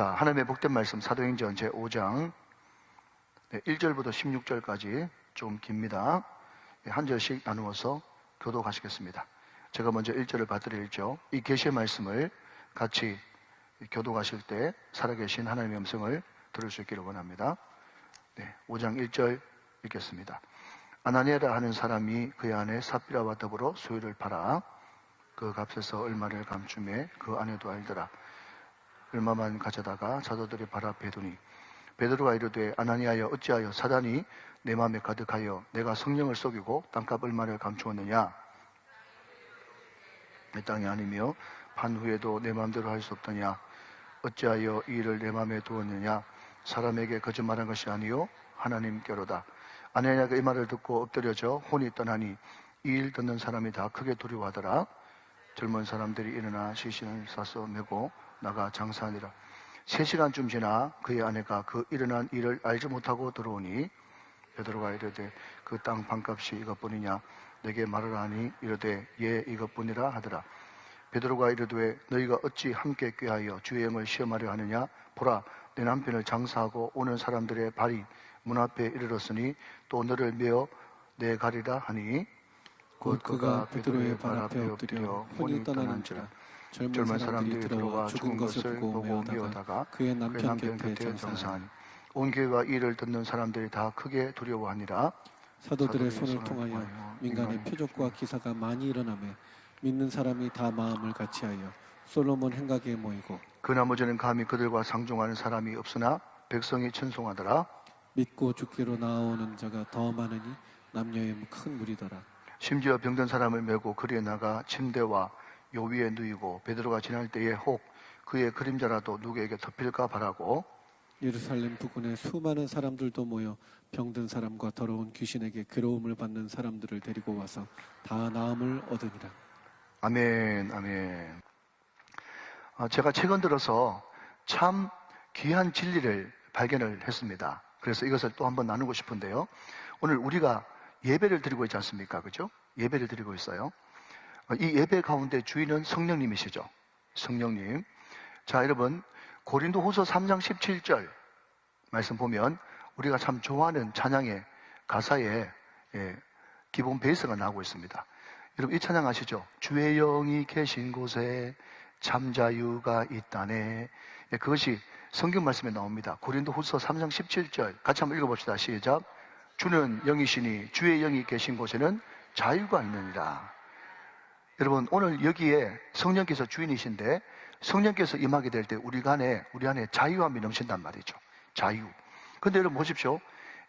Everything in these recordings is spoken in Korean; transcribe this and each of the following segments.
자, 하나님의 복된 말씀 사도행전 제5장 1절부터 16절까지 좀 깁니다. 한 절씩 나누어서 교독하시겠습니다. 제가 먼저 1절을 받들일죠. 이 계시의 말씀을 같이 교독하실 때 살아계신 하나님의 음성을 들을 수 있기를 원합니다. 5장 1절 읽겠습니다. 아나니아라 하는 사람이 그의 아내 삽비라와 더불어 소유를 팔아 그 값에서 얼마를 감추매 그 아내도 알더라. 얼마만 가져다가 사도들의 발 앞에 두니 베드로가 이르되 아나니아여 어찌하여 사단이 내 마음에 가득하여 내가 성령을 속이고 땅값 얼마를 감추었느냐. 내 땅이 아니며 판 후에도 내 마음대로 할 수 없더냐. 어찌하여 이 일을 내 마음에 두었느냐. 사람에게 거짓말한 것이 아니요 하나님께로다. 아나니아가 이 말을 듣고 엎드려져 혼이 떠나니 이 일 듣는 사람이 다 크게 두려워하더라. 젊은 사람들이 일어나 시신을 싸서 메고 나가 장사하니라. 3시간쯤 지나 그의 아내가 그 일어난 일을 알지 못하고 들어오니 베드로가 이르되 그 땅 반값이 이것뿐이냐. 내게 말을 하니 이르되 예 이것뿐이라 하더라. 베드로가 이르되 너희가 어찌 함께 꾀하여 주의 영을 시험하려 하느냐. 보라 내 남편을 장사하고 오는 사람들의 발이 문 앞에 이르렀으니 또 너를 메어 내 가리라 하니 곧 그가 베드로의 발 앞에 엎드려 혼이 떠나는지라. 젊은 사람들이 들어와 죽은 것을 보고 메어다가 그의 남편 곁에 장사하니 온 교회와 이를 듣는 사람들이 다 크게 두려워하니라. 사도들의 손을 통하여 민간의 표적과 기사가 많이 일어나매 믿는 사람이 다 마음을 같이하여 솔로몬 행각에 모이고 그 나머지는 감히 그들과 상종하는 사람이 없으나 백성이 천송하더라. 믿고 죽기로 나아오는 자가 더 많으니 남녀의 큰 무리더라. 심지어 병든 사람을 메고 거리에 나가 침대와 요 위에 누이고 베드로가 지날 때에 혹 그의 그림자라도 누구에게 덮일까 바라고 예루살렘 부근에 수많은 사람들도 모여 병든 사람과 더러운 귀신에게 괴로움을 받는 사람들을 데리고 와서 다 나음을 얻으니라. 아멘, 아멘. 제가 최근 들어서 참 귀한 진리를 발견을 했습니다. 그래서 이것을 또 한번 나누고 싶은데요. 오늘 우리가 예배를 드리고 있지 않습니까? 그죠? 예배를 드리고 있어요. 이 예배 가운데 주인은 성령님이시죠. 성령님. 자, 여러분, 고린도후서 3장 17절 말씀 보면 우리가 참 좋아하는 찬양의 가사에 기본 베이스가 나오고 있습니다. 여러분, 이 찬양 아시죠? 주의 영이 계신 곳에 참 자유가 있다네. 그것이 성경 말씀에 나옵니다. 고린도후서 3장 17절 같이 한번 읽어봅시다. 시작. 주는 영이시니 주의 영이 계신 곳에는 자유가 있느니라. 여러분, 오늘 여기에 성령께서 주인이신데 성령께서 임하게 될 때 우리 안에 자유함이 넘친단 말이죠. 자유. 근데 여러분 보십시오.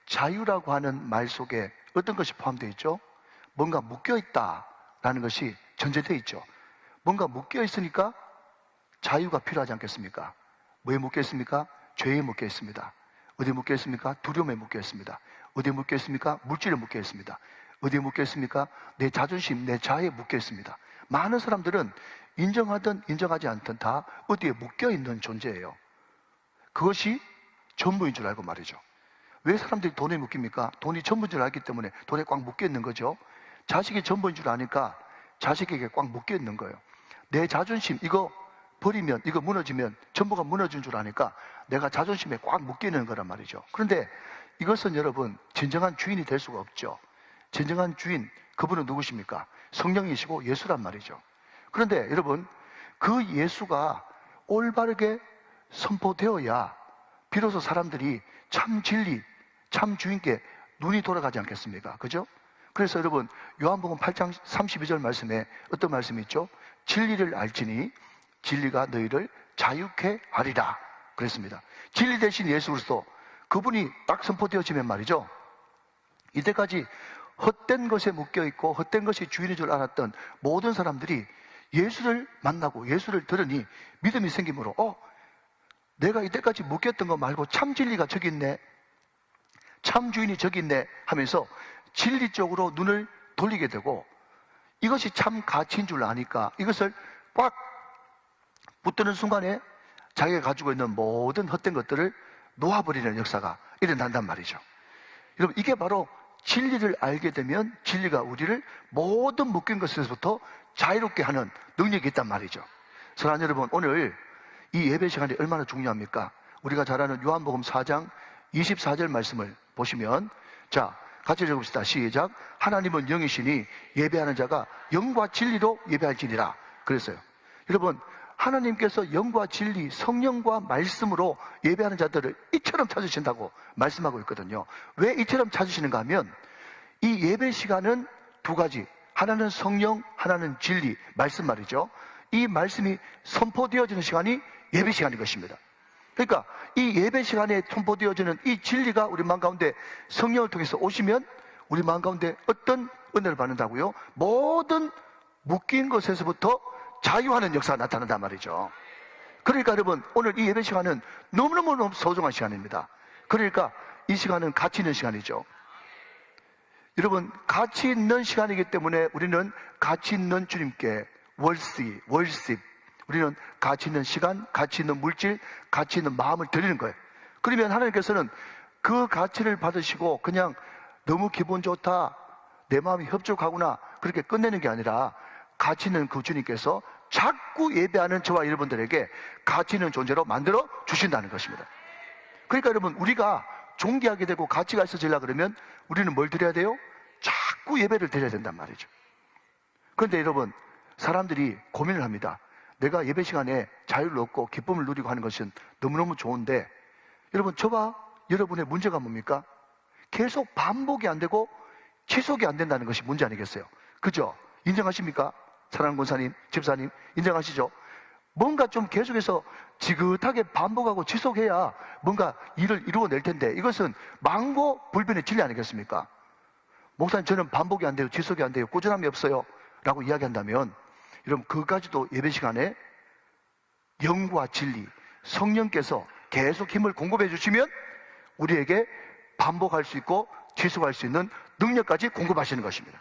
자유라고 하는 말 속에 어떤 것이 포함되어 있죠? 뭔가 묶여있다라는 것이 전제되어 있죠. 뭔가 묶여있으니까 자유가 필요하지 않겠습니까? 뭐에 묶여있습니까? 죄에 묶여있습니다. 어디에 묶여있습니까? 두려움에 묶여있습니다. 어디에 묶여있습니까? 물질에 묶여있습니다. 어디에 묶여있습니까? 내 자존심, 내 자아에 묶여있습니다. 많은 사람들은 인정하든 인정하지 않든 다 어디에 묶여있는 존재예요. 그것이 전부인 줄 알고 말이죠. 왜 사람들이 돈에 묶입니까? 돈이 전부인 줄 알기 때문에 돈에 꽉 묶여있는 거죠. 자식이 전부인 줄 아니까 자식에게 꽉 묶여있는 거예요. 내 자존심, 이거 버리면, 이거 무너지면 전부가 무너진 줄 아니까 내가 자존심에 꽉 묶여있는 거란 말이죠. 그런데 이것은 여러분 진정한 주인이 될 수가 없죠. 진정한 주인, 그분은 누구십니까? 성령이시고 예수란 말이죠. 그런데 여러분, 그 예수가 올바르게 선포되어야 비로소 사람들이 참 진리, 참 주인께 눈이 돌아가지 않겠습니까? 그죠? 그래서 여러분, 요한복음 8장 32절 말씀에 어떤 말씀이 있죠? 진리를 알지니 진리가 너희를 자유케 하리라 그랬습니다. 진리 대신 예수 그리스도, 그분이 딱 선포되어지면 말이죠, 이때까지 헛된 것에 묶여있고 헛된 것이 주인인 줄 알았던 모든 사람들이 예수를 만나고 예수를 들으니 믿음이 생기므로 내가 이때까지 묶였던 거 말고 참 진리가 저기 있네, 참 주인이 저기 있네 하면서 진리 쪽으로 눈을 돌리게 되고, 이것이 참 가치인 줄 아니까 이것을 꽉 붙드는 순간에 자기가 가지고 있는 모든 헛된 것들을 놓아버리는 역사가 일어난단 말이죠. 여러분, 이게 바로 진리를 알게 되면 진리가 우리를 모든 묶인 것에서부터 자유롭게 하는 능력이 있단 말이죠. 사랑하는 여러분, 오늘 이 예배 시간이 얼마나 중요합니까? 우리가 잘 아는 요한복음 4장 24절 말씀을 보시면, 자, 같이 읽읍시다. 시작. 하나님은 영이시니 예배하는 자가 영과 진리로 예배할지니라. 그랬어요. 여러분, 하나님께서 영과 진리, 성령과 말씀으로 예배하는 자들을 이처럼 찾으신다고 말씀하고 있거든요. 왜 이처럼 찾으시는가 하면, 이 예배 시간은 두 가지. 하나는 성령, 하나는 진리, 말씀 말이죠. 이 말씀이 선포되어지는 시간이 예배 시간인 것입니다. 그러니까 이 예배 시간에 선포되어지는 이 진리가 우리 마음 가운데 성령을 통해서 오시면 우리 마음 가운데 어떤 은혜를 받는다고요? 모든 묶인 것에서부터 자유하는 역사가 나타난단 말이죠. 그러니까 여러분, 오늘 이 예배 시간은 너무너무 소중한 시간입니다. 그러니까 이 시간은 가치 있는 시간이죠. 여러분, 가치 있는 시간이기 때문에 우리는 가치 있는 주님께 월십, 우리는 가치 있는 시간, 가치 있는 물질, 가치 있는 마음을 드리는 거예요. 그러면 하나님께서는 그 가치를 받으시고 그냥 너무 기분 좋다, 내 마음이 협족하구나, 그렇게 끝내는 게 아니라 가치 있는 그 주님께서 자꾸 예배하는 저와 여러분들에게 가치 있는 존재로 만들어 주신다는 것입니다. 그러니까 여러분, 우리가 존귀하게 되고 가치가 있어지려고 그러면 우리는 뭘 드려야 돼요? 자꾸 예배를 드려야 된단 말이죠. 그런데 여러분, 사람들이 고민을 합니다. 내가 예배 시간에 자유를 얻고 기쁨을 누리고 하는 것은 너무너무 좋은데, 여러분, 저와 여러분의 문제가 뭡니까? 계속 반복이 안 되고 지속이 안 된다는 것이 문제 아니겠어요? 그죠? 인정하십니까? 사랑하는 권사님, 집사님, 인정하시죠? 뭔가 좀 계속해서 지긋하게 반복하고 지속해야 뭔가 일을 이루어낼 텐데, 이것은 망고 불변의 진리 아니겠습니까? 목사님, 저는 반복이 안 돼요, 지속이 안 돼요, 꾸준함이 없어요 라고 이야기한다면, 여러분, 그까지도 예배 시간에 영과 진리, 성령께서 계속 힘을 공급해 주시면 우리에게 반복할 수 있고 지속할 수 있는 능력까지 공급하시는 것입니다.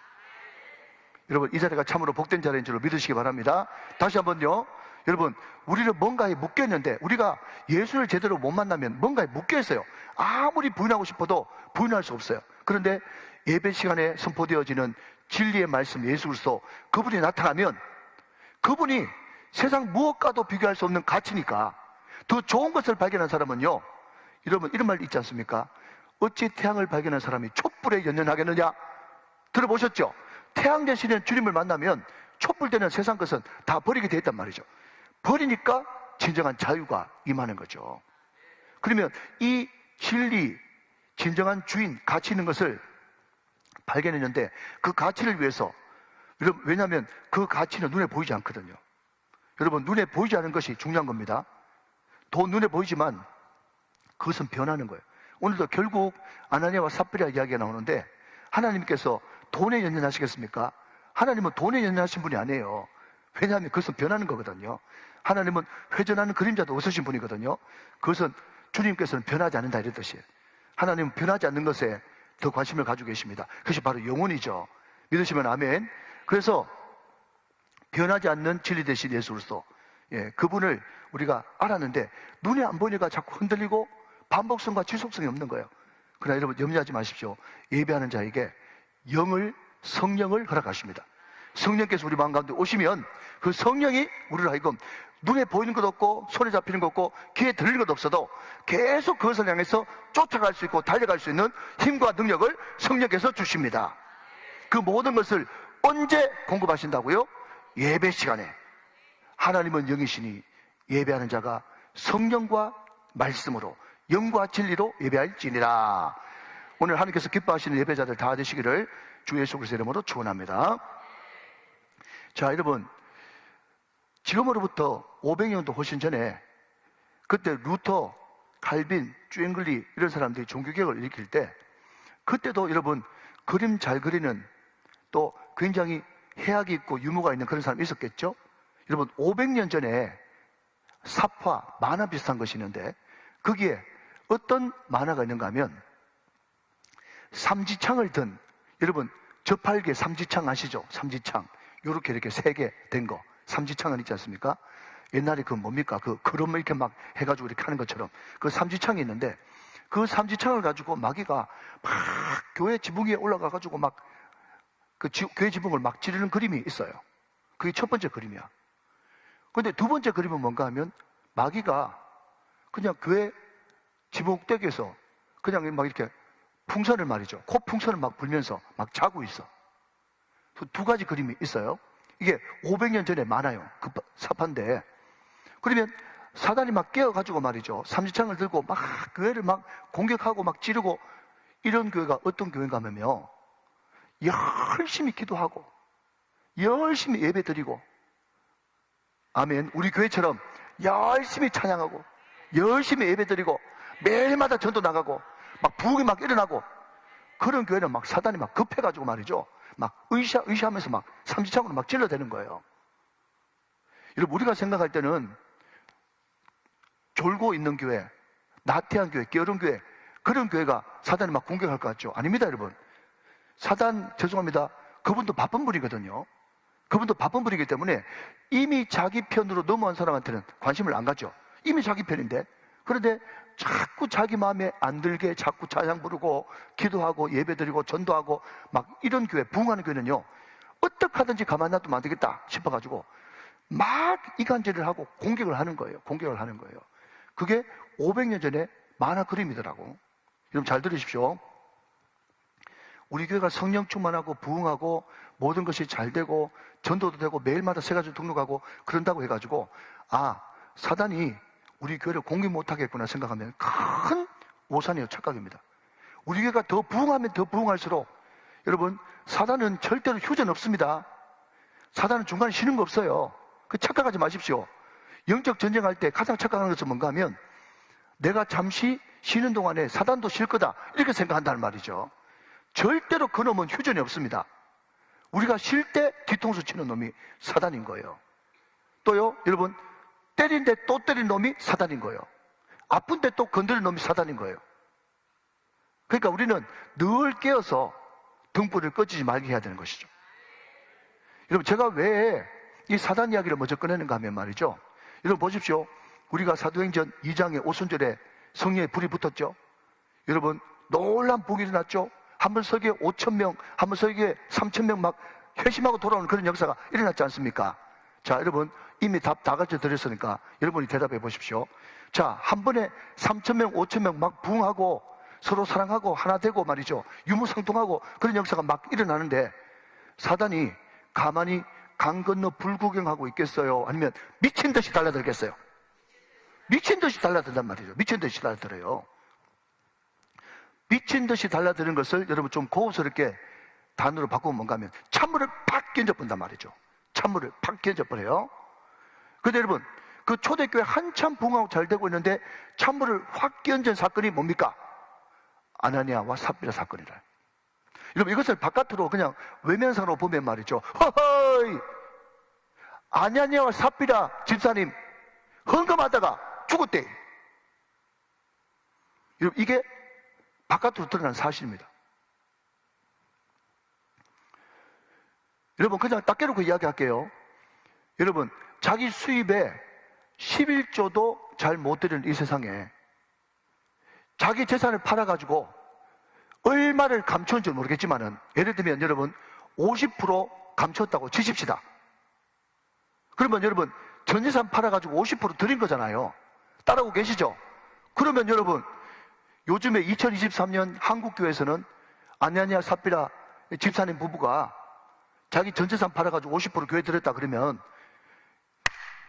여러분, 이 자리가 참으로 복된 자리인 줄로 믿으시기 바랍니다. 다시 한번요. 여러분, 우리는 뭔가에 묶여있는데, 우리가 예수를 제대로 못 만나면 뭔가에 묶여있어요. 아무리 부인하고 싶어도 부인할 수 없어요. 그런데 예배 시간에 선포되어지는 진리의 말씀 예수 그리스도, 그분이 나타나면 그분이 세상 무엇과도 비교할 수 없는 가치니까, 더 좋은 것을 발견한 사람은요, 여러분, 이런 말 있지 않습니까? 어찌 태양을 발견한 사람이 촛불에 연연하겠느냐? 들어보셨죠? 태양 대신에 주님을 만나면 촛불 되는 세상 것은 다 버리게 돼 있단 말이죠. 버리니까 진정한 자유가 임하는 거죠. 그러면 이 진리, 진정한 주인, 가치 있는 것을 발견했는데, 그 가치를 위해서, 여러분, 왜냐하면 그 가치는 눈에 보이지 않거든요. 여러분, 눈에 보이지 않은 것이 중요한 겁니다. 돈 눈에 보이지만 그것은 변하는 거예요. 오늘도 결국 아나니아와 삽비라 이야기가 나오는데, 하나님께서 돈에 연연하시겠습니까? 하나님은 돈에 연연하신 분이 아니에요. 왜냐하면 그것은 변하는 거거든요. 하나님은 회전하는 그림자도 없으신 분이거든요. 그것은 주님께서는 변하지 않는다 이런 뜻이에요. 하나님은 변하지 않는 것에 더 관심을 가지고 계십니다. 그것이 바로 영혼이죠. 믿으시면 아멘. 그래서 변하지 않는 진리 되신 예수 그리스도, 그분을 우리가 알았는데 눈에 안 보이니까 자꾸 흔들리고 반복성과 지속성이 없는 거예요. 그러나 여러분, 염려하지 마십시오. 예배하는 자에게 성령을 허락하십니다. 성령께서 우리 마음 가운데 오시면 그 성령이 우리를 하여금 눈에 보이는 것도 없고 손에 잡히는 것도 없고 귀에 들리는 것도 없어도 계속 그것을 향해서 쫓아갈 수 있고 달려갈 수 있는 힘과 능력을 성령께서 주십니다. 그 모든 것을 언제 공급하신다고요? 예배 시간에. 하나님은 영이시니 예배하는 자가 성령과 말씀으로 영과 진리로 예배할지니라. 오늘 하나님께서 기뻐하시는 예배자들 다 되시기를 주 예수 그리스도의 이름으로 축원합니다. 자, 여러분, 지금으로부터 500년도 훨씬 전에, 그때 루터, 칼빈, 쭌글리 이런 사람들이 종교개혁을 일으킬 때, 그때도 여러분 그림 잘 그리는, 또 굉장히 해학이 있고 유머가 있는 그런 사람이 있었겠죠? 여러분, 500년 전에 삽화, 만화 비슷한 것이 있는데, 거기에 어떤 만화가 있는가 하면 삼지창을 든, 여러분 저팔계 삼지창 아시죠? 삼지창 요렇게 이렇게 세 개 된 거, 삼지창은 있지 않습니까? 옛날에 그 뭡니까? 그 그릇을 이렇게 막 해가지고 이렇게 하는 것처럼 그 삼지창이 있는데, 그 삼지창을 가지고 마귀가 막 교회 지붕 위에 올라가가지고 막 그 교회 지붕을 막 찌르는 그림이 있어요. 그게 첫 번째 그림이야. 근데 두 번째 그림은 뭔가 하면 마귀가 그냥 교회 지목대기에서 그냥 막 이렇게 풍선을 말이죠. 코 풍선을 막 불면서 막 자고 있어. 두 가지 그림이 있어요. 이게 500년 전에 많아요. 그 사파인데. 그러면 사단이 막 깨어가지고 말이죠. 삼지창을 들고 막 교회를 막 공격하고 막 찌르고 이런 교회가 어떤 교회인가 하면요. 열심히 기도하고 열심히 예배 드리고 아멘. 우리 교회처럼 열심히 찬양하고 열심히 예배 드리고 매일마다 전도 나가고 막 부흥이 막 일어나고 그런 교회는 막 사단이 막 급해가지고 말이죠. 막 의시하면서 막 삼지창으로 막 찔러대는 거예요. 여러분, 우리가 생각할 때는 졸고 있는 교회, 나태한 교회, 게으른 교회, 그런 교회가 사단이 막 공격할 것 같죠? 아닙니다, 여러분. 사단, 죄송합니다. 그분도 바쁜 분이거든요. 그분도 바쁜 분이기 때문에 이미 자기 편으로 넘어온 사람한테는 관심을 안 갖죠. 이미 자기 편인데. 그런데 자꾸 자기 마음에 안 들게 자꾸 찬양 부르고 기도하고 예배드리고 전도하고 막 이런 교회, 부흥하는 교회는요, 어떻게 하든지 가만 놔두면 안 되겠다 싶어가지고 막 이간질을 하고 공격을 하는 거예요. 공격을 하는 거예요. 그게 500년 전에 만화 그림이더라고. 여러분 잘 들으십시오. 우리 교회가 성령 충만하고 부흥하고 모든 것이 잘 되고 전도도 되고 매일마다 세 가지 등록하고 그런다고 해가지고 사단이 우리 교회를 공격 못하겠구나 생각하면 큰 오산이에요. 착각입니다. 우리 교회가 더 부흥하면 더 부흥할수록 여러분 사단은 절대로 휴전 없습니다. 사단은 중간에 쉬는 거 없어요. 그 착각하지 마십시오. 영적 전쟁할 때 가장 착각하는 것은 뭔가 하면 내가 잠시 쉬는 동안에 사단도 쉴 거다 이렇게 생각한다는 말이죠. 절대로 그놈은 휴전이 없습니다. 우리가 쉴 때 뒤통수 치는 놈이 사단인 거예요. 또요, 여러분, 때린데 또 때린 놈이 사단인 거예요. 아픈데 또 건드린 놈이 사단인 거예요. 그러니까 우리는 늘 깨어서 등불을 꺼지지 말게 해야 되는 것이죠. 여러분, 제가 왜 이 사단 이야기를 먼저 꺼내는가 하면 말이죠. 여러분 보십시오. 우리가 사도행전 2장의 오순절에 성령의 불이 붙었죠. 여러분, 놀라운 복이 일어났죠. 한 번 설교에 5,000명, 한 번 설교에 3,000명 막 회심하고 돌아오는 그런 역사가 일어났지 않습니까? 자, 여러분, 이미 답 다 가르쳐 드렸으니까 여러분이 대답해 보십시오. 자, 한 번에 3,000명, 5,000명 막 부흥하고 서로 사랑하고 하나 되고 말이죠. 유무상통하고 그런 역사가 막 일어나는데 사단이 가만히 강 건너 불구경하고 있겠어요? 아니면 미친 듯이 달려들겠어요? 미친 듯이 달려든단 말이죠. 미친 듯이 달려들어요. 미친 듯이 달려드는 것을 여러분 좀 고급스럽게 단어로 바꾸면 뭔가 하면 찬물을 팍 끼얹어본단 말이죠. 찬물을 팍 끼얹어버려요. 그런데 여러분, 그 초대교회 한참 부흥하고 잘 되고 있는데 찬물을 확 끼얹은 사건이 뭡니까? 아나니아와 삽비라 사건이라. 여러분, 이것을 바깥으로 그냥 외면상으로 보면 말이죠. 허허이! 아나니아와 삽비라 집사님 헌금하다가 죽었대. 여러분, 이게 바깥으로 드러난 사실입니다. 여러분, 그냥 딱 깨놓고 이야기할게요. 여러분, 자기 수입에 11조도 잘 못 드리는 이 세상에 자기 재산을 팔아가지고 얼마를 감췄는지 모르겠지만은 예를 들면 여러분 50% 감췄다고 치십시다. 그러면 여러분 전 재산 팔아가지고 50% 드린 거잖아요. 따라오고 계시죠? 그러면 여러분 요즘에 2023년 한국교회에서는 아나니아 삽비라 집사님 부부가 자기 전 재산 팔아가지고 50% 교회 드렸다 그러면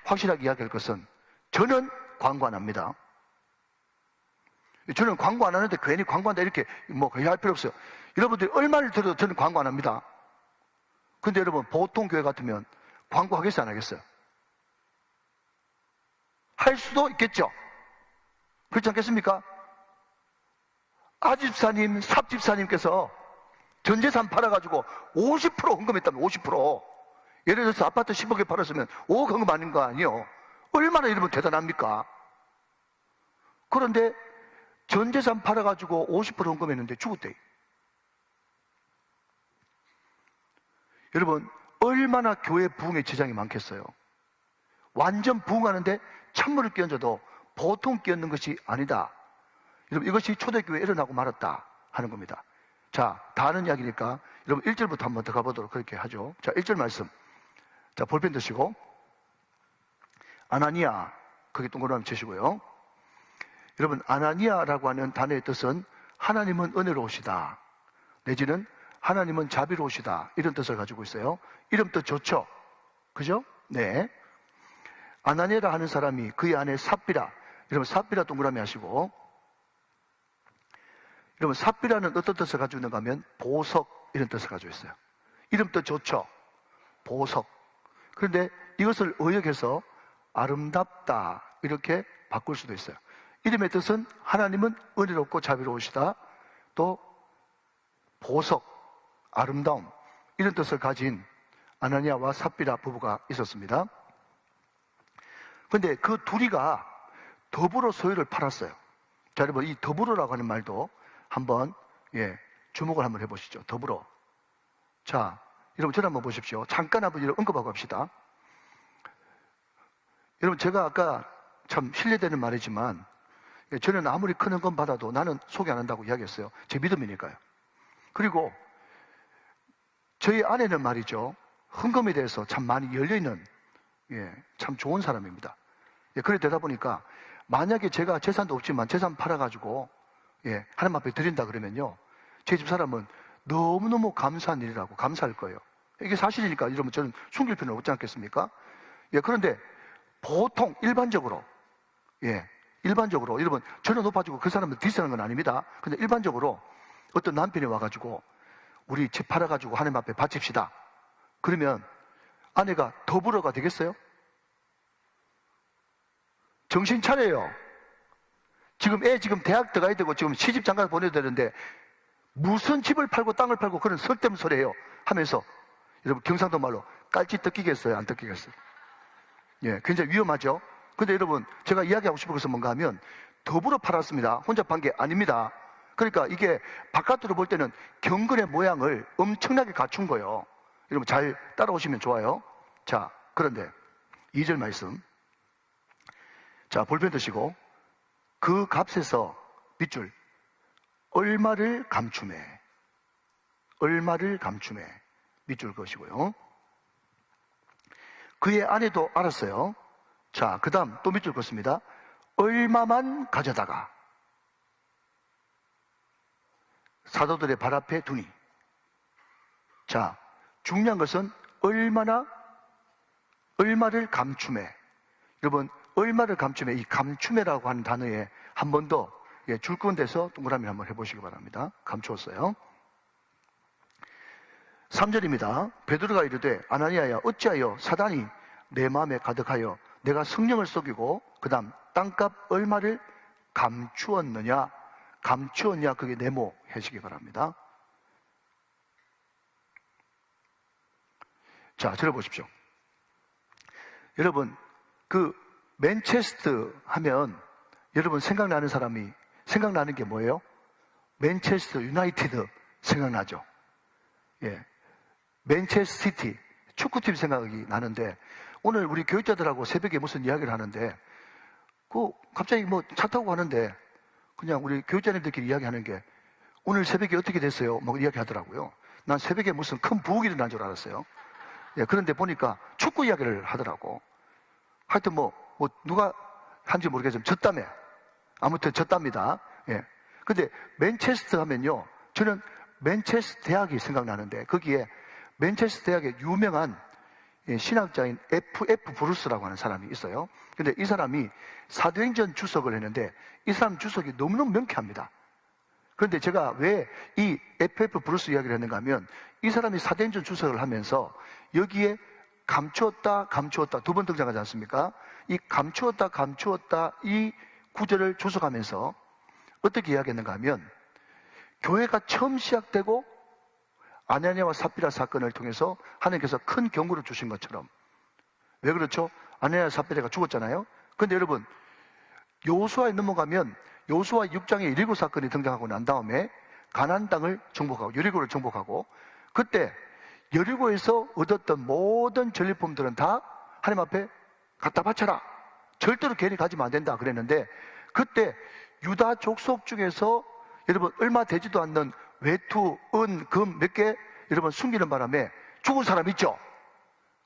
확실하게 이야기할 것은 저는 광고 안 합니다. 저는 광고 안 하는데 괜히 광고한다 이렇게 뭐 거의 할 필요 없어요. 여러분들이 얼마를 들어도 저는 광고 안 합니다. 근데 여러분 보통 교회 같으면 광고 하겠어요 안 하겠어요? 할 수도 있겠죠. 그렇지 않겠습니까? 아집사님, 삽집사님께서 전재산 팔아가지고 50% 헌금했다면 50%. 예를 들어서 아파트 10억에 팔았으면 5억 헌금 아닌 거 아니에요? 얼마나 여러분 대단합니까? 그런데 전재산 팔아가지고 50% 헌금했는데 죽었대. 여러분, 얼마나 교회 부흥에 지장이 많겠어요? 완전 부흥하는데 찬물을 끼얹어도 보통 끼얹는 것이 아니다. 여러분, 이것이 초대교회에 일어나고 말았다 하는 겁니다. 자, 다 아는 이야기니까 여러분 1절부터 한번 더 가보도록 그렇게 하죠. 자, 1절 말씀. 자, 볼펜 드시고. 아나니아, 거기 동그라미 치시고요. 여러분, 아나니아라고 하는 단어의 뜻은 하나님은 은혜로우시다, 내지는 하나님은 자비로우시다, 이런 뜻을 가지고 있어요. 이름 뜻 좋죠? 그죠? 네. 아나니아라 하는 사람이 그의 아내 삽비라, 여러분 삽비라 동그라미 하시고, 여러분 삽비라는 어떤 뜻을 가지고 있는가 하면 보석, 이런 뜻을 가지고 있어요. 이름 뜻 좋죠? 보석. 그런데 이것을 의역해서 아름답다, 이렇게 바꿀 수도 있어요. 이름의 뜻은 하나님은 은혜롭고 자비로우시다, 또 보석, 아름다움, 이런 뜻을 가진 아나니아와 삽비라 부부가 있었습니다. 그런데 그 둘이가 더불어 소유를 팔았어요. 자, 여러분, 이 더불어라고 하는 말도 한번 주목을 한번 해보시죠. 더불어. 자, 여러분 저를 한번 보십시오. 잠깐 한번 이런 언급하고 합시다. 여러분, 제가 아까 참 실례되는 말이지만, 저는 아무리 큰 헌금 받아도 나는 소개 안 한다고 이야기했어요. 제 믿음이니까요. 그리고 저희 아내는 말이죠, 헌금에 대해서 참 많이 열려있는, 참 좋은 사람입니다. 그래 되다 보니까 만약에 제가 재산도 없지만 재산 팔아가지고 하나님 앞에 드린다 그러면요, 제 집 사람은 너무너무 감사한 일이라고 감사할 거예요. 이게 사실이니까 여러분 저는 숨길 필요는 없지 않겠습니까? 그런데 보통 일반적으로 여러분, 저는 높아지고 그 사람은 디스하는 건 아닙니다. 근데 일반적으로 어떤 남편이 와가지고 우리 집 팔아가지고 하나님 앞에 바칩시다, 그러면 아내가 더불어가 되겠어요? 정신 차려요. 지금 애 대학 들어가야 되고 지금 시집 장가 보내야 되는데 무슨 집을 팔고 땅을 팔고 그런 설득 소리예요 하면서, 여러분 경상도 말로 깔치 뜯기겠어요, 안 뜯기겠어요? 굉장히 위험하죠. 근데 여러분, 제가 이야기하고 싶은 것은 뭔가 하면 더불어 팔았습니다. 혼자 판 게 아닙니다. 그러니까 이게 바깥으로 볼 때는 경건의 모양을 엄청나게 갖춘 거예요. 여러분 잘 따라오시면 좋아요. 자, 그런데 2절 말씀, 자 볼펜 드시고, 그 값에서 밑줄 얼마를 감춤해, 밑줄 그으시고요. 그의 아내도 알았어요. 자, 그 다음 또 밑줄 긋습니다. 얼마만 가져다가 사도들의 발 앞에 두니. 자, 중요한 것은 얼마를 감춤해. 여러분, 얼마를 감춤해, 이 감춤해라고 하는 단어에 한 번 더 줄건대서 동그라미 한번 해보시기 바랍니다. 감추었어요. 3절입니다. 베드로가 이르되 아나니아야, 어찌하여 사단이 내 마음에 가득하여 내가 성령을 속이고 그 다음 땅값 얼마를 감추었느냐, 그게 네모해시기 바랍니다. 자, 들어보십시오. 여러분, 그 맨체스터 하면 여러분 생각나는 게 뭐예요? 맨체스터 유나이티드 생각나죠? 맨체스터 시티 축구팀 생각이 나는데, 오늘 우리 교육자들하고 새벽에 무슨 이야기를 하는데, 갑자기 차 타고 가는데 그냥 우리 교육자님들끼리 이야기하는 게, 오늘 새벽에 어떻게 됐어요? 이야기 하더라고요. 난 새벽에 무슨 큰 부흥이 일어난 줄 알았어요. 그런데 보니까 축구 이야기를 하더라고. 하여튼 누가 한지 모르겠지만 졌다며. 아무튼 졌답니다. 근데 맨체스터 하면요, 저는 맨체스터 대학이 생각나는데, 거기에 맨체스터 대학의 유명한 신학자인 F.F. 브루스라고 하는 사람이 있어요. 근데 이 사람이 사도행전 주석을 했는데, 이 사람 주석이 너무너무 명쾌합니다. 그런데 제가 왜 이 F.F. 브루스 이야기를 했는가 하면, 이 사람이 사도행전 주석을 하면서 여기에 감추었다 두 번 등장하지 않습니까? 이 감추었다 이 구절을 주석하면서 어떻게 이야기했는가 하면, 교회가 처음 시작되고 아나니아와 삽비라 사건을 통해서 하나님께서 큰 경고를 주신 것처럼. 왜 그렇죠? 아나니아와 삽비라가 죽었잖아요. 그런데 여러분, 여호수아에 넘어가면 여호수아 6장에 여리고 사건이 등장하고 난 다음에 가나안 땅을 정복하고 여리고를 정복하고, 그때 여리고에서 얻었던 모든 전리품들은 다 하나님 앞에 갖다 바쳐라, 절대로 괜히 가지면 안 된다 그랬는데, 그때 유다 족속 중에서 여러분 얼마 되지도 않는 외투, 은, 금 몇 개 여러분 숨기는 바람에 죽은 사람 있죠?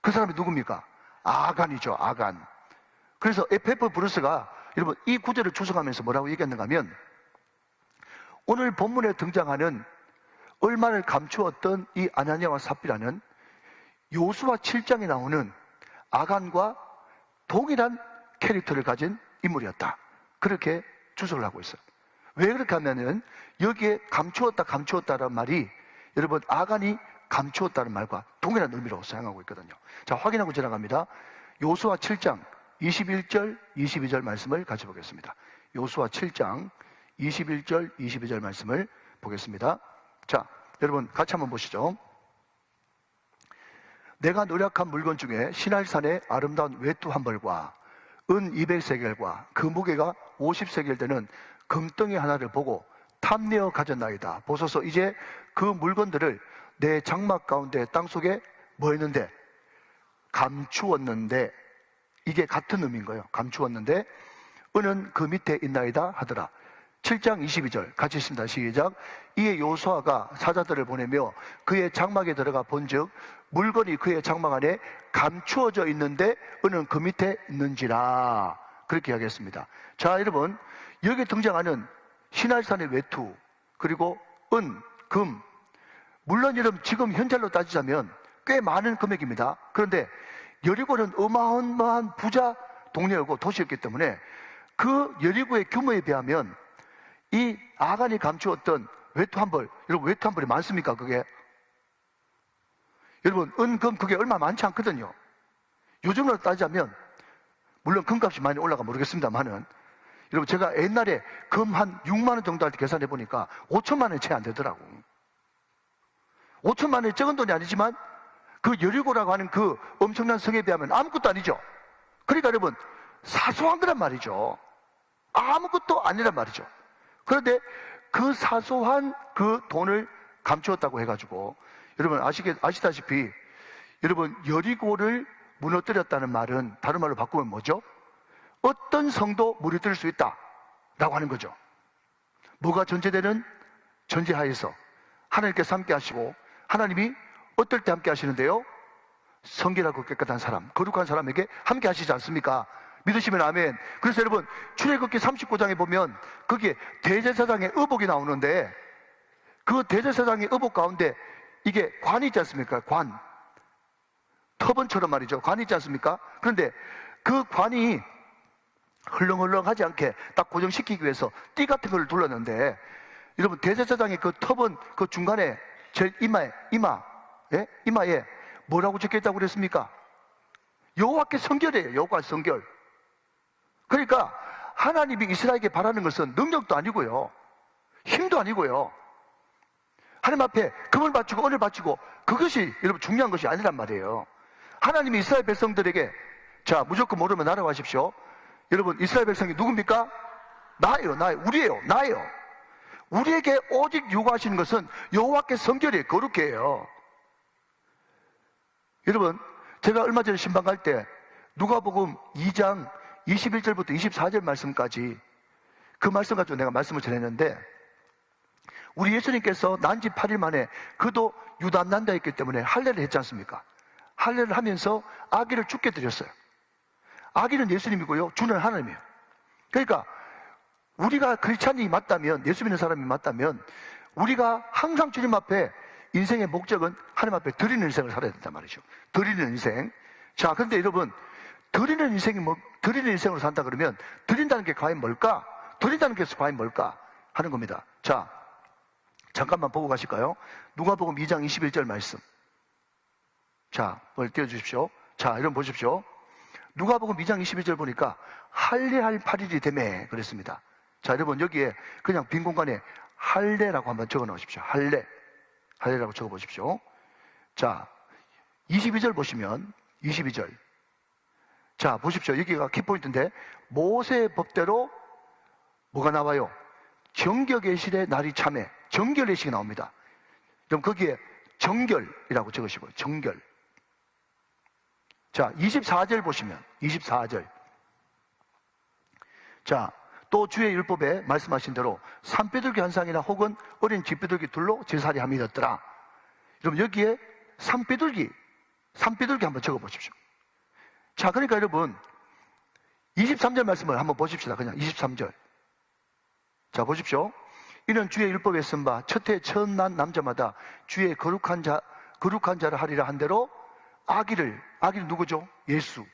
그 사람이 누굽니까? 아간이죠. 아간. 그래서 F.F. 브루스가 여러분 이 구절을 추석하면서 뭐라고 얘기했는가 하면, 오늘 본문에 등장하는 얼마를 감추었던 이 아나니아와 삽비라는 요수아 7장에 나오는 아간과 동일한 캐릭터를 가진 인물이었다. 그렇게 주석을 하고 있어요. 왜 그렇게 하면은 여기에 감추었다라는 말이 여러분 아간이 감추었다는 말과 동일한 의미로 사용하고 있거든요. 자, 확인하고 지나갑니다. 요수아 7장 21절, 22절 말씀을 같이 보겠습니다. 요수아 7장 21절, 22절 말씀을 보겠습니다. 자, 여러분 같이 한번 보시죠. 내가 노력한 물건 중에 시날산의 아름다운 외투 한 벌과 은 200세겔과 그 무게가 50세겔 되는 금덩이 하나를 보고 탐내어 가졌나이다. 보소서, 이제 그 물건들을 내 장막 가운데 땅속에 뭐 했는데? 감추었는데, 이게 같은 의미인 거예요. 감추었는데 은은 그 밑에 있나이다 하더라. 7장 22절 같이 있습니다. 시작. 이에 요수아가 사자들을 보내며 그의 장막에 들어가 본즉 물건이 그의 장막 안에 감추어져 있는데 은은 그 밑에 있는지라. 그렇게 이야기했습니다. 자, 여러분 여기 등장하는 시날산의 외투, 그리고 은, 금, 물론 여러분 지금 현찰로 따지자면 꽤 많은 금액입니다. 그런데 여리고는 어마어마한 부자 동네였고 도시였기 때문에 그 여리고의 규모에 비하면 이 아간이 감추었던 외투 한 벌, 여러분 외투 한 벌이 많습니까? 그게 여러분 은, 금 그게 얼마 많지 않거든요. 요즘으로 따지자면 물론 금값이 많이 올라가 모르겠습니다만은, 여러분 제가 옛날에 금 한 6만 원 정도 할 때 계산해 보니까 5천만 원이 채 안 되더라고. 5천만 원이 적은 돈이 아니지만 그 여리고라고 하는 그 엄청난 성에 비하면 아무것도 아니죠. 그러니까 여러분 사소한 거란 말이죠. 아무것도 아니란 말이죠. 그런데 그 사소한 그 돈을 감추었다고 해가지고 여러분 아시다시피 여러분 여리고를 무너뜨렸다는 말은 다른 말로 바꾸면 뭐죠? 어떤 성도 무너뜨릴 수 있다 라고 하는 거죠. 뭐가 전제되는? 전제하에서 하나님께서 함께 하시고, 하나님이 어떨 때 함께 하시는데요? 성결하고 깨끗한 사람, 거룩한 사람에게 함께 하시지 않습니까? 믿으시면 아멘. 그래서 여러분 출애굽기 39장에 보면 거기에 대제사장의 의복이 나오는데, 그 대제사장의 의복 가운데 이게 관이 있지 않습니까? 관, 터번처럼 말이죠. 관이 있지 않습니까? 그런데 그 관이 흘렁흘렁하지 않게 딱 고정시키기 위해서 띠 같은 걸 둘렀는데, 여러분 대제사장의 그 터번 그 중간에 제일 이마에 뭐라고 적혀있다고 그랬습니까? 여호와께 성결이에요. 여호와 성결. 그러니까 하나님이 이스라엘에게 바라는 것은 능력도 아니고요, 힘도 아니고요, 하나님 앞에 금을 바치고 은을 바치고 그것이 여러분 중요한 것이 아니란 말이에요. 하나님이 이스라엘 백성들에게 자 무조건 모르면 나라가십시오. 여러분 이스라엘 백성이 누굽니까? 나예요. 우리예요. 나예요. 우리에게 오직 요구하시는 것은 여호와께 성결이에요. 거룩해 해요. 여러분 제가 얼마 전에 신방 갈 때 누가복음 2장 21절부터 24절 말씀까지 그 말씀 가지고 내가 말씀을 전했는데, 우리 예수님께서 난지 8일 만에 그도 유다 난자였기 때문에 할례를 했지 않습니까? 할례를 하면서 아기를 죽게 드렸어요. 아기는 예수님이고요, 주는 하나님이에요. 그러니까 우리가 크리스찬이 맞다면, 예수 믿는 사람이 맞다면 우리가 항상 주님 앞에 인생의 목적은 하나님 앞에 드리는 인생을 살아야 된단 말이죠. 드리는 인생. 자, 그런데 여러분 드리는 인생이 드리는 인생으로 산다 그러면 드린다는 게 과연 뭘까? 드린다는 게 과연 뭘까? 하는 겁니다. 자, 잠깐만 보고 가실까요? 누가복음 2장 21절 말씀. 자, 그걸 띄워주십시오. 자, 여러분 보십시오. 누가복음 2장 21절 보니까 할례할 8일이 되매 그랬습니다. 자, 여러분 여기에 그냥 빈 공간에 할례라고 한번 적어 놓으십시오. 할례라고 적어 보십시오. 자, 22절 보시면 22절. 자, 보십시오. 여기가 키포인트인데 모세의 법대로 뭐가 나와요? 정결계실의 날이 참에, 정결예식이 나옵니다. 그럼 거기에 정결이라고 적으시고요. 정결. 자, 24절 보시면 24절. 자, 또 주의 율법에 말씀하신 대로 산비둘기 한 쌍이나 혹은 어린 쥐비둘기 둘로 제사리 함이 되었더라. 여러분 여기에 산비둘기 한번 적어 보십시오. 자, 그러니까 여러분 23절 말씀을 한번 보십시다. 그냥 23절. 자, 보십시오. 이는 주의 율법에 쓴 바 첫해 처음 난 남자마다 주의 거룩한 자를 하리라 한 대로 아기는 누구죠? 예수.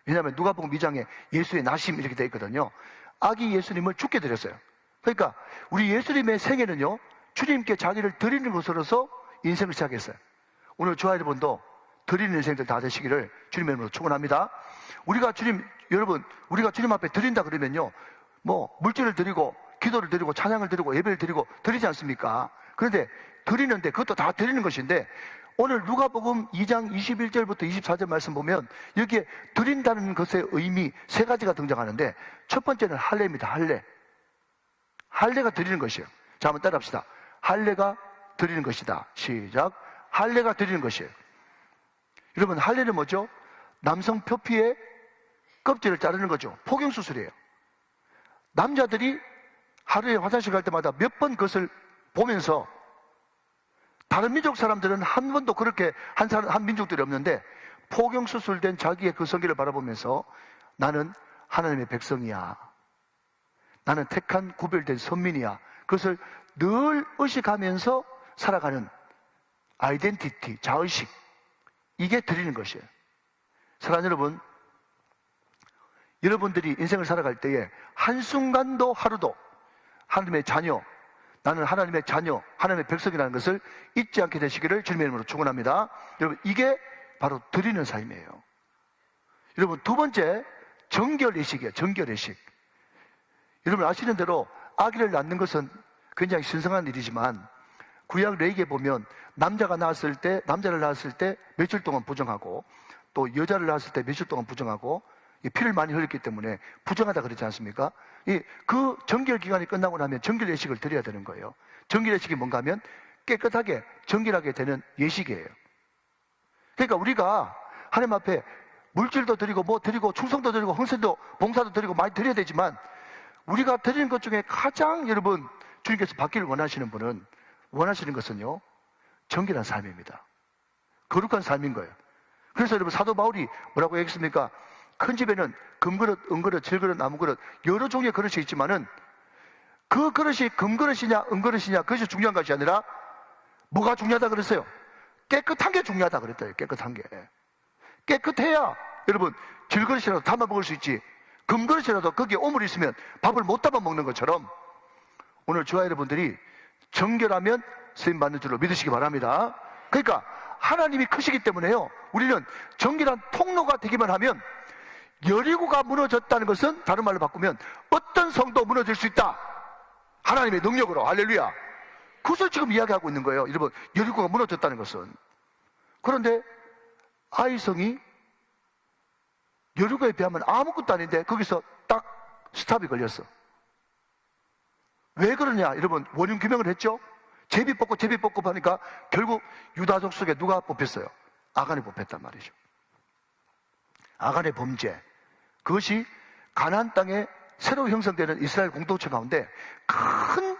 왜냐하면 누가복음 2장에 예수의 나심 이렇게 되어 있거든요. 아기 예수님을 죽게 드렸어요. 그러니까 우리 예수님의 생애는요, 주님께 자기를 드리는 것으로서 인생을 시작했어요. 오늘 저와 여러분도 드리는 인생들 다 되시기를 주님의 이름으로 축원합니다. 우리가 주님 앞에 드린다 그러면요, 뭐 물질을 드리고 기도를 드리고 찬양을 드리고 예배를 드리고 드리지 않습니까? 그런데 드리는데 그것도 다 드리는 것인데, 오늘 누가복음 2장 21절부터 24절 말씀 보면 여기에 드린다는 것의 의미 세 가지가 등장하는데, 첫 번째는 할례입니다. 할례가 드리는 것이에요. 자, 한번 따라합시다. 할례가 드리는 것이다. 시작. 할례가 드리는 것이에요. 여러분, 할례는 뭐죠? 남성 표피의 껍질을 자르는 거죠. 포경수술이에요. 남자들이 하루에 화장실 갈 때마다 몇 번 그것을 보면서, 다른 민족 사람들은 한 번도 그렇게 한 민족들이 없는데, 포경수술된 자기의 그 성기를 바라보면서 나는 하나님의 백성이야, 나는 택한 구별된 선민이야, 그것을 늘 의식하면서 살아가는 아이덴티티, 자의식, 이게 드리는 것이에요. 사랑하는 여러분, 여러분들이 인생을 살아갈 때에 한순간도 하루도 하나님의 자녀, 나는 하나님의 자녀, 하나님의 백성이라는 것을 잊지 않게 되시기를 주님의 이름으로 축원합니다. 여러분, 이게 바로 드리는 삶이에요. 여러분, 두 번째, 정결예식이에요. 정결예식. 여러분 아시는 대로 아기를 낳는 것은 굉장히 신성한 일이지만, 구약 레위기에 보면 남자를 낳았을 때 며칠 동안 부정하고, 또 여자를 낳았을 때 며칠 동안 부정하고, 피를 많이 흘렸기 때문에 부정하다 그러지 않습니까? 그 정결 기간이 끝나고 나면 정결 예식을 드려야 되는 거예요. 정결 예식이 뭔가 하면 깨끗하게 정결하게 되는 예식이에요. 그러니까 우리가 하나님 앞에 물질도 드리고 뭐 드리고 충성도 드리고 헌신도 봉사도 드리고 많이 드려야 되지만, 우리가 드리는 것 중에 가장 여러분 주님께서 받기를 원하시는 것은요, 정결한 삶입니다. 거룩한 삶인 거예요. 그래서 여러분 사도 바울이 뭐라고 얘기했습니까? 큰 집에는 금그릇, 은그릇, 질그릇, 나무그릇 여러 종류의 그릇이 있지만은 그 그릇이 금그릇이냐 은그릇이냐 그것이 중요한 것이 아니라 뭐가 중요하다 그랬어요? 깨끗한 게 중요하다 그랬어요. 깨끗한 게. 깨끗해야 여러분 질그릇이라도 담아 먹을 수 있지, 금그릇이라도 거기에 오물이 있으면 밥을 못 담아 먹는 것처럼, 오늘 저와 여러분들이 정결하면 쓰임받는 줄로 믿으시기 바랍니다. 그러니까 하나님이 크시기 때문에요, 우리는 정결한 통로가 되기만 하면, 여리고가 무너졌다는 것은 다른 말로 바꾸면 어떤 성도 무너질 수 있다, 하나님의 능력으로. 할렐루야. 그것을 지금 이야기하고 있는 거예요. 여러분, 여리고가 무너졌다는 것은. 그런데 아이성이 여리고에 비하면 아무것도 아닌데 거기서 딱 스탑이 걸렸어. 왜 그러냐? 여러분, 원인 규명을 했죠? 제비 뽑고 하니까 결국 유다족 속에 누가 뽑혔어요? 아간이 뽑혔단 말이죠. 아간의 범죄, 그것이 가나안 땅에 새로 형성되는 이스라엘 공동체 가운데 큰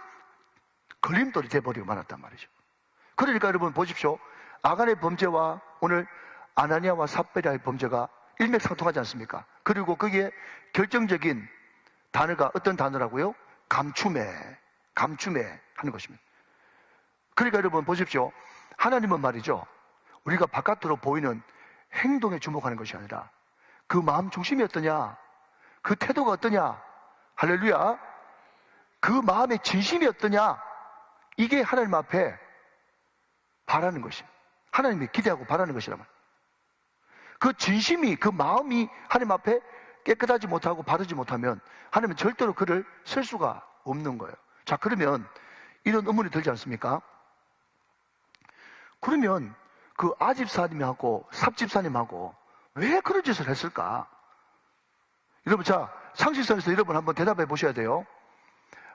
걸림돌이 돼버리고 말았단 말이죠. 그러니까 여러분 보십시오. 아간의 범죄와 오늘 아나니아와 삽베리아의 범죄가 일맥상통하지 않습니까? 그리고 거기에 결정적인 단어가 어떤 단어라고요? 감추매 하는 것입니다. 그러니까 여러분 보십시오. 하나님은 말이죠, 우리가 바깥으로 보이는 행동에 주목하는 것이 아니라 그 마음 중심이 어떠냐, 그 태도가 어떠냐, 할렐루야, 그 마음의 진심이 어떠냐, 이게 하나님 앞에 바라는 것이에요. 하나님이 기대하고 바라는 것이란 말이에요. 그 진심이, 그 마음이 하나님 앞에 깨끗하지 못하고 바르지 못하면 하나님은 절대로 그를 쓸 수가 없는 거예요. 자, 그러면 이런 의문이 들지 않습니까? 그러면 그 아집사님하고 삽집사님하고 왜 그런 짓을 했을까? 여러분, 자, 상식선에서 여러분 한번 대답해 보셔야 돼요.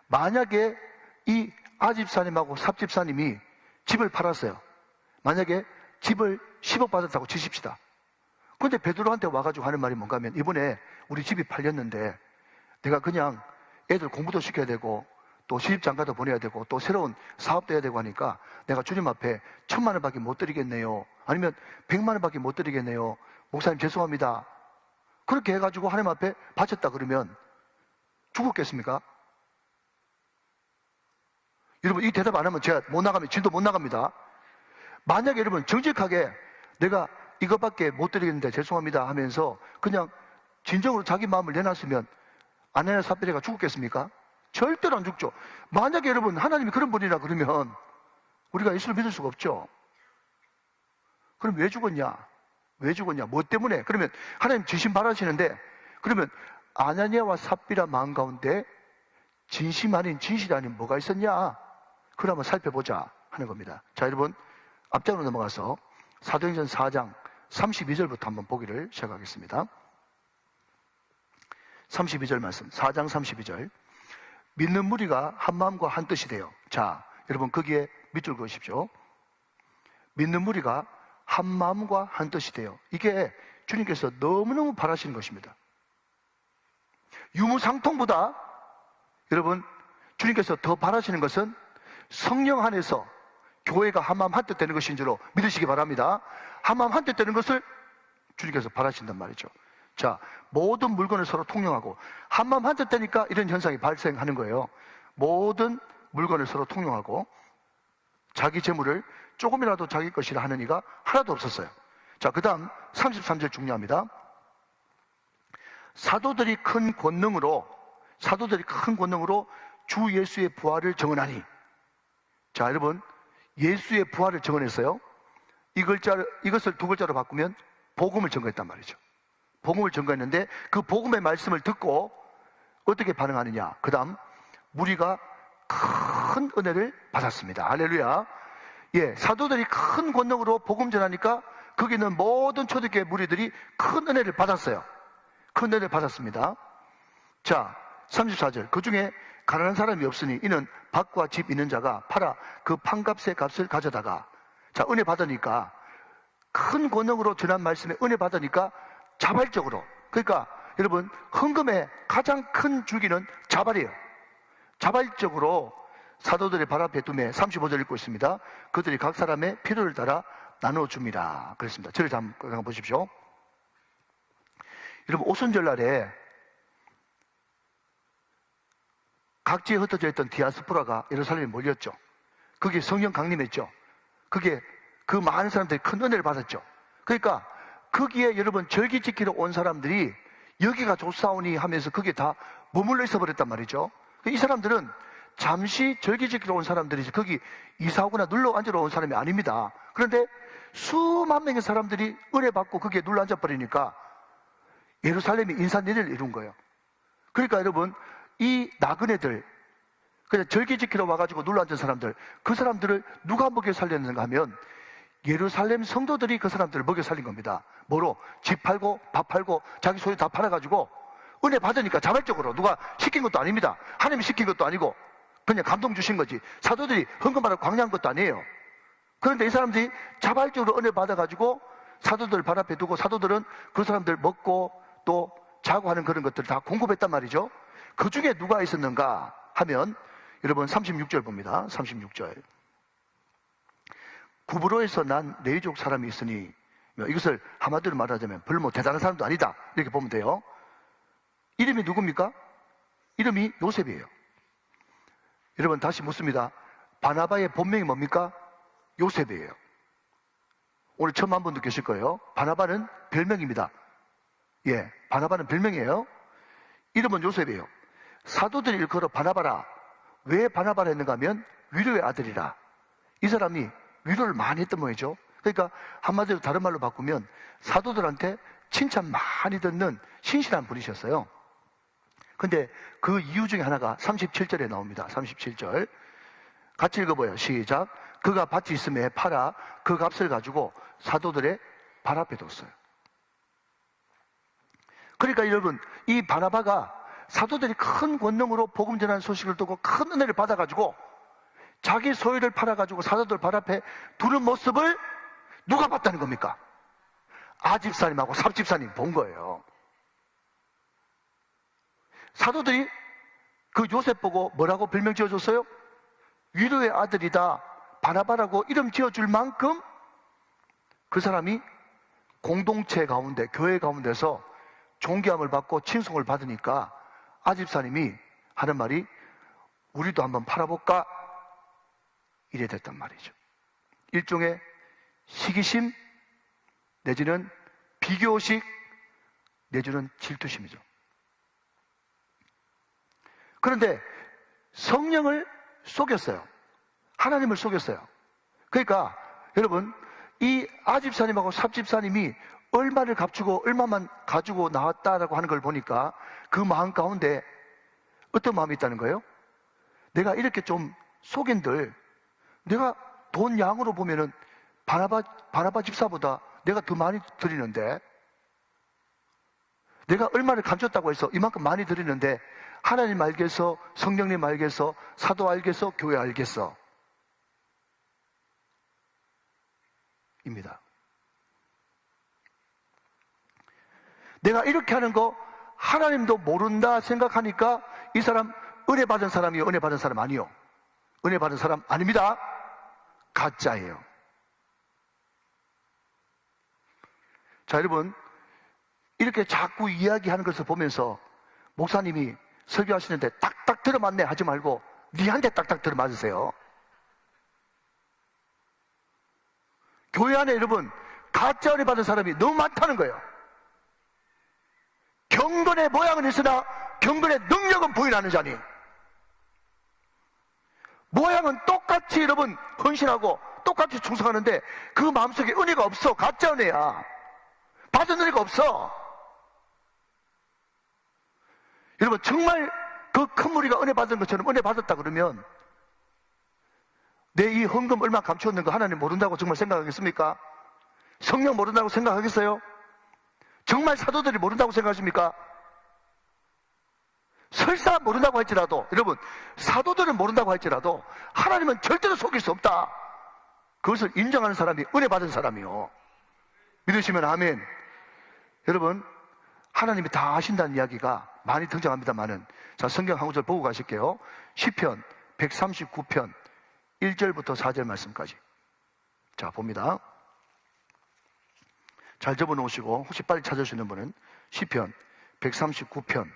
만약에 이 아집사님하고 삽집사님이 집을 팔았어요. 만약에 집을 10억 받았다고 치십시다. 그런데 베드로한테 와가지고 하는 말이 뭔가 하면, 이번에 우리 집이 팔렸는데 내가 그냥 애들 공부도 시켜야 되고 또 시집장가도 보내야 되고 또 새로운 사업도 해야 되고 하니까 내가 주님 앞에 1,000만 원밖에 못 드리겠네요, 아니면 100만 원밖에 못 드리겠네요, 목사님 죄송합니다, 그렇게 해가지고 하나님 앞에 바쳤다 그러면 죽었겠습니까? 여러분, 이 대답 안 하면 제가 못 나가면 진도 못 나갑니다. 만약에 여러분 정직하게 내가 이것밖에 못 드리겠는데 죄송합니다 하면서 그냥 진정으로 자기 마음을 내놨으면 아내나 삽비라가 죽었겠습니까? 절대로 안 죽죠. 만약에 여러분 하나님이 그런 분이라 그러면 우리가 예수를 믿을 수가 없죠. 그럼 왜 죽었냐? 왜 죽었냐? 뭐 때문에? 그러면 하나님 진심 바라시는데 그러면 아나니아와 삽비라 마음 가운데 진심 아닌 진실 아닌 뭐가 있었냐? 그걸 한번 살펴보자 하는 겁니다. 자, 여러분 앞장으로 넘어가서 사도행전 4장 32절부터 한번 보기를 시작하겠습니다. 32절 말씀, 4장 32절. 믿는 무리가 한 마음과 한 뜻이 되어. 자, 여러분 거기에 밑줄 그으십시오. 믿는 무리가 한 마음과 한 뜻이 되어. 이게 주님께서 너무너무 바라시는 것입니다. 유무상통보다 여러분 주님께서 더 바라시는 것은 성령 안에서 교회가 한마음 한뜻 되는 것인 줄로 믿으시기 바랍니다. 한마음 한뜻 되는 것을 주님께서 바라신단 말이죠. 자, 모든 물건을 서로 통용하고 한마음 한뜻 되니까 이런 현상이 발생하는 거예요. 모든 물건을 서로 통용하고 자기 재물을 조금이라도 자기 것이라 하는 이가 하나도 없었어요. 자, 그 다음 33절 중요합니다. 사도들이 큰 권능으로 주 예수의 부활을 증언하니. 자, 여러분 예수의 부활을 증언했어요. 이것을 두 글자로 바꾸면 복음을 증거했단 말이죠. 복음을 증거했는데 그 복음의 말씀을 듣고 어떻게 반응하느냐. 그 다음 무리가 큰 은혜를 받았습니다. 할렐루야. 예, 사도들이 큰 권능으로 복음 전하니까 거기 있는 모든 초대교회 무리들이 큰 은혜를 받았어요. 큰 은혜를 받았습니다. 자, 34절. 그 중에 가난한 사람이 없으니 이는 밭과 집 있는 자가 팔아 그 판값의 값을 가져다가. 자, 은혜 받으니까 큰 권능으로 전한 말씀에 은혜 받으니까 자발적으로, 그러니까 여러분 헌금의 가장 큰 줄기는 자발이에요. 자발적으로 사도들의 발 앞에 두매 35절 읽고 있습니다. 그들이 각 사람의 필요를 따라 나눠줍니다. 그랬습니다. 저를 한번 보십시오. 여러분 오순절날에 각지에 흩어져 있던 디아스포라가 예루살렘에 몰렸죠. 그게 성령 강림했죠. 그게 그 많은 사람들이 큰 은혜를 받았죠. 그러니까 거기에 여러분 절기 지키러 온 사람들이 여기가 좋사오니 하면서 그게 다 머물러 있어 버렸단 말이죠. 이 사람들은 잠시 절기 지키러 온 사람들이지 거기 이사 오거나 눌러 앉으러 온 사람이 아닙니다. 그런데 수만 명의 사람들이 은혜 받고 거기에 눌러 앉아 버리니까 예루살렘이 인산내리를 이룬 거예요. 그러니까 여러분 이 나그네들, 그냥 절기 지키러 와가지고 눌러 앉은 사람들, 그 사람들을 누가 먹여 살렸는가 하면 예루살렘 성도들이 그 사람들을 먹여 살린 겁니다. 뭐로? 집 팔고 밥 팔고 자기 소유 다 팔아가지고 은혜 받으니까 자발적으로 누가 시킨 것도 아닙니다. 하나님이 시킨 것도 아니고 그냥 감동 주신 거지. 사도들이 헌금하라고 강요한 것도 아니에요. 그런데 이 사람들이 자발적으로 은혜 받아가지고 사도들 발 앞에 두고 사도들은 그 사람들 먹고 또 자고 하는 그런 것들을 다 공급했단 말이죠. 그 중에 누가 있었는가 하면 여러분 36절 봅니다. 36절. 구브로에서 난 레위족 사람이 있으니, 이것을 한마디로 말하자면 별로 뭐 대단한 사람도 아니다 이렇게 보면 돼요. 이름이 누굽니까? 이름이 요셉이에요. 여러분 다시 묻습니다. 바나바의 본명이 뭡니까? 요셉이에요. 오늘 처음 한 분도 계실 거예요. 바나바는 별명입니다. 예, 바나바는 별명이에요. 이름은 요셉이에요. 사도들이 일컬어 바나바라. 왜 바나바라 했는가 하면 위로의 아들이라. 이 사람이 위로를 많이 했던 모양이죠. 그러니까 한마디로 다른 말로 바꾸면 사도들한테 칭찬 많이 듣는 신실한 분이셨어요. 근데 그 이유 중에 하나가 37절에 나옵니다. 37절 같이 읽어봐요. 시작. 그가 밭이 있음에 팔아 그 값을 가지고 사도들의 발 앞에 뒀어요. 그러니까 여러분 이 바나바가 사도들이 큰 권능으로 복음 전하는 소식을 듣고 큰 은혜를 받아가지고 자기 소유를 팔아가지고 사도들 발 앞에 두는 모습을 누가 봤다는 겁니까? 아집사님하고 삽집사님 본 거예요. 사도들이 그 요셉 보고 뭐라고 별명 지어줬어요? 위로의 아들이다. 바나바라고 이름 지어줄 만큼 그 사람이 공동체 가운데, 교회 가운데서 존귀함을 받고 칭송을 받으니까 아집사님이 하는 말이 우리도 한번 팔아볼까? 이래 됐단 말이죠. 일종의 시기심 내지는 비교식 내지는 질투심이죠. 그런데 성령을 속였어요. 하나님을 속였어요. 그러니까 여러분, 이 아집사님하고 삽집사님이 얼마를 값주고 얼마만 가지고 나왔다라고 하는 걸 보니까 그 마음 가운데 어떤 마음이 있다는 거예요? 내가 이렇게 좀 속인들, 내가 돈 양으로 보면은 바나바 집사보다 내가 더 많이 드리는데, 내가 얼마를 감췄다고 해서 이만큼 많이 드리는데 하나님 알겠어? 성령님 알겠어? 사도 알겠어? 교회 알겠어? 입니다. 내가 이렇게 하는 거 하나님도 모른다 생각하니까 이 사람 은혜 받은 사람이요? 은혜 받은 사람 아니요? 은혜 받은 사람 아닙니다. 가짜예요. 자, 여러분, 이렇게 자꾸 이야기하는 것을 보면서 목사님이 설교하시는데 딱딱 들어맞네 하지 말고 니한테 딱딱 들어맞으세요. 교회 안에 여러분 가짜 은혜 받은 사람이 너무 많다는 거예요. 경건의 모양은 있으나 경건의 능력은 부인하는 자니, 모양은 똑같이 여러분 헌신하고 똑같이 충성하는데 그 마음속에 은혜가 없어. 가짜 은혜야. 받은 은혜가 없어. 여러분, 정말 그 큰 무리가 은혜 받은 것처럼 은혜 받았다 그러면 내 이 헌금 얼마 감추었는 거 하나님 모른다고 정말 생각하겠습니까? 성령 모른다고 생각하겠어요? 정말 사도들이 모른다고 생각하십니까? 설사 모른다고 할지라도, 여러분, 사도들은 모른다고 할지라도 하나님은 절대로 속일 수 없다. 그것을 인정하는 사람이 은혜 받은 사람이요. 믿으시면 아멘. 여러분, 하나님이 다 아신다는 이야기가 많이 등장합니다만은, 자, 성경 한 구절 보고 가실게요. 시편 139편 1절부터 4절 말씀까지. 자, 봅니다. 잘 적어 놓으시고 혹시 빨리 찾으시는 분은 시편 139편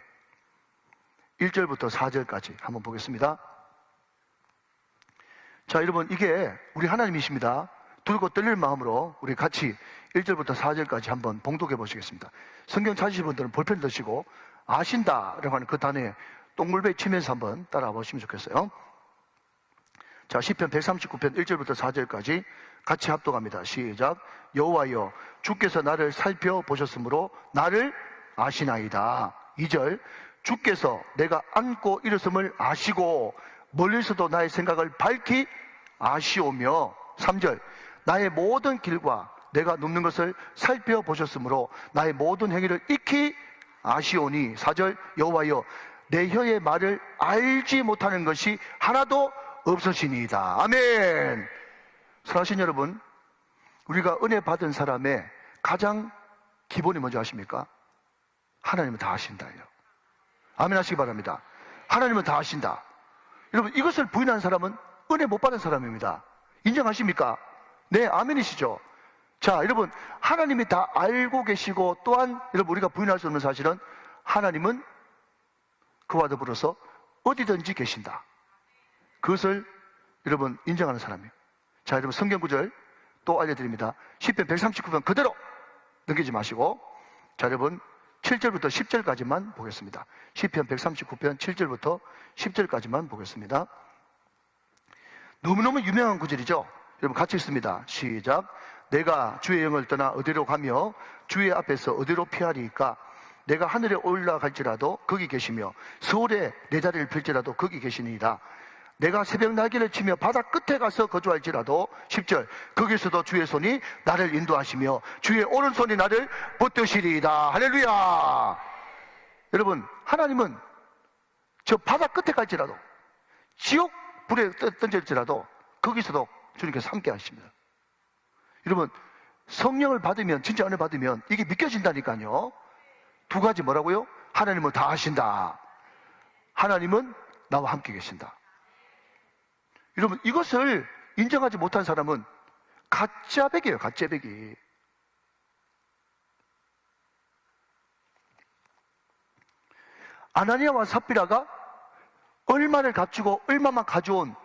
1절부터 4절까지 한번 보겠습니다. 자, 여러분, 이게 우리 하나님이십니다. 들고 떨릴 마음으로 우리 같이 1절부터 4절까지 한번 봉독해 보시겠습니다. 성경 찾으신 분들은 볼펜 드시고 아신다라고 하는 그 단어에 똥물배 치면서 한번 따라와 보시면 좋겠어요. 자, 시편 139편 1절부터 4절까지 같이 합독합니다. 시작. 여호와여, 주께서 나를 살펴보셨으므로 나를 아시나이다. 2절. 주께서 내가 앉고 일어섬을 아시고 멀리서도 나의 생각을 밝히 아시오며. 3절. 나의 모든 길과 내가 눕는 것을 살펴보셨으므로 나의 모든 행위를 익히 아시오니. 4절. 여호와여, 내 혀의 말을 알지 못하는 것이 하나도 없으시니이다. 아멘. 사랑하신 여러분, 우리가 은혜 받은 사람의 가장 기본이 뭔지 아십니까? 하나님은 다 아신다예요. 아멘 하시기 바랍니다. 하나님은 다 아신다. 여러분, 이것을 부인하는 사람은 은혜 못 받은 사람입니다. 인정하십니까? 네, 아멘이시죠? 자, 여러분, 하나님이 다 알고 계시고, 또한 여러분, 우리가 부인할 수 없는 사실은 하나님은 그와 더불어서 어디든지 계신다. 그것을 여러분 인정하는 사람이에요. 자, 여러분, 성경 구절 또 알려드립니다. 시편 139편 그대로 넘기지 마시고, 자, 여러분 7절부터 10절까지만 보겠습니다. 시편 139편 7절부터 10절까지만 보겠습니다. 너무너무 유명한 구절이죠. 여러분 같이 읽습니다. 시작. 내가 주의 영을 떠나 어디로 가며 주의 앞에서 어디로 피하리까? 내가 하늘에 올라갈지라도 거기 계시며 서울에 내 자리를 빌지라도 거기 계시니이다. 내가 새벽 날개를 치며 바다 끝에 가서 거주할지라도 10절. 거기서도 주의 손이 나를 인도하시며 주의 오른손이 나를 붙드시리이다. 할렐루야. 여러분, 하나님은 저 바다 끝에 갈지라도 지옥 불에 던질지라도 거기서도 주님께서 함께 하십니다. 여러분, 성령을 받으면, 진짜 은혜 받으면 이게 믿겨진다니까요. 두 가지 뭐라고요? 하나님은 다 아신다. 하나님은 나와 함께 계신다. 여러분, 이것을 인정하지 못한 사람은 가짜백이에요. 가짜백이. 아나니아와 삽비라가 얼마를 값주고 얼마만 가져온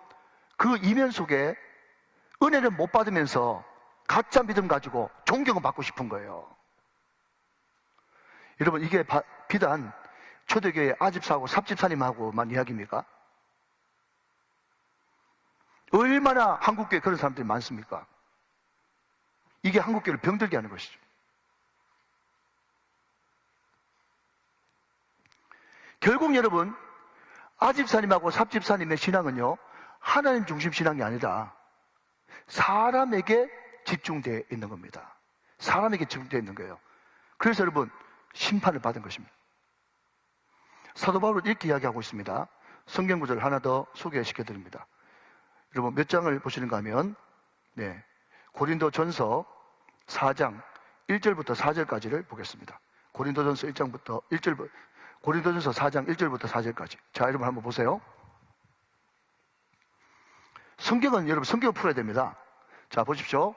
그 이면 속에 은혜를 못 받으면서 가짜 믿음 가지고 존경을 받고 싶은 거예요. 여러분, 이게 비단 초대교회 아집사하고 삽집사님하고만 이야기입니까? 얼마나 한국교회 그런 사람들이 많습니까? 이게 한국교회를 병들게 하는 것이죠. 결국 여러분, 아집사님하고 삽집사님의 신앙은요, 하나님 중심 신앙이 아니라 사람에게 집중되어 있는 겁니다. 사람에게 집중되어 있는 거예요. 그래서 여러분, 심판을 받은 것입니다. 사도 바울은 이렇게 이야기하고 있습니다. 성경 구절 하나 더 소개시켜 드립니다. 여러분, 몇 장을 보시는가 하면, 고린도 전서 4장 1절부터 4절까지를 보겠습니다. 고린도전서 4장 1절부터 4절까지. 자, 여러분 한번 보세요. 성경은 여러분, 성경을 풀어야 됩니다. 자, 보십시오.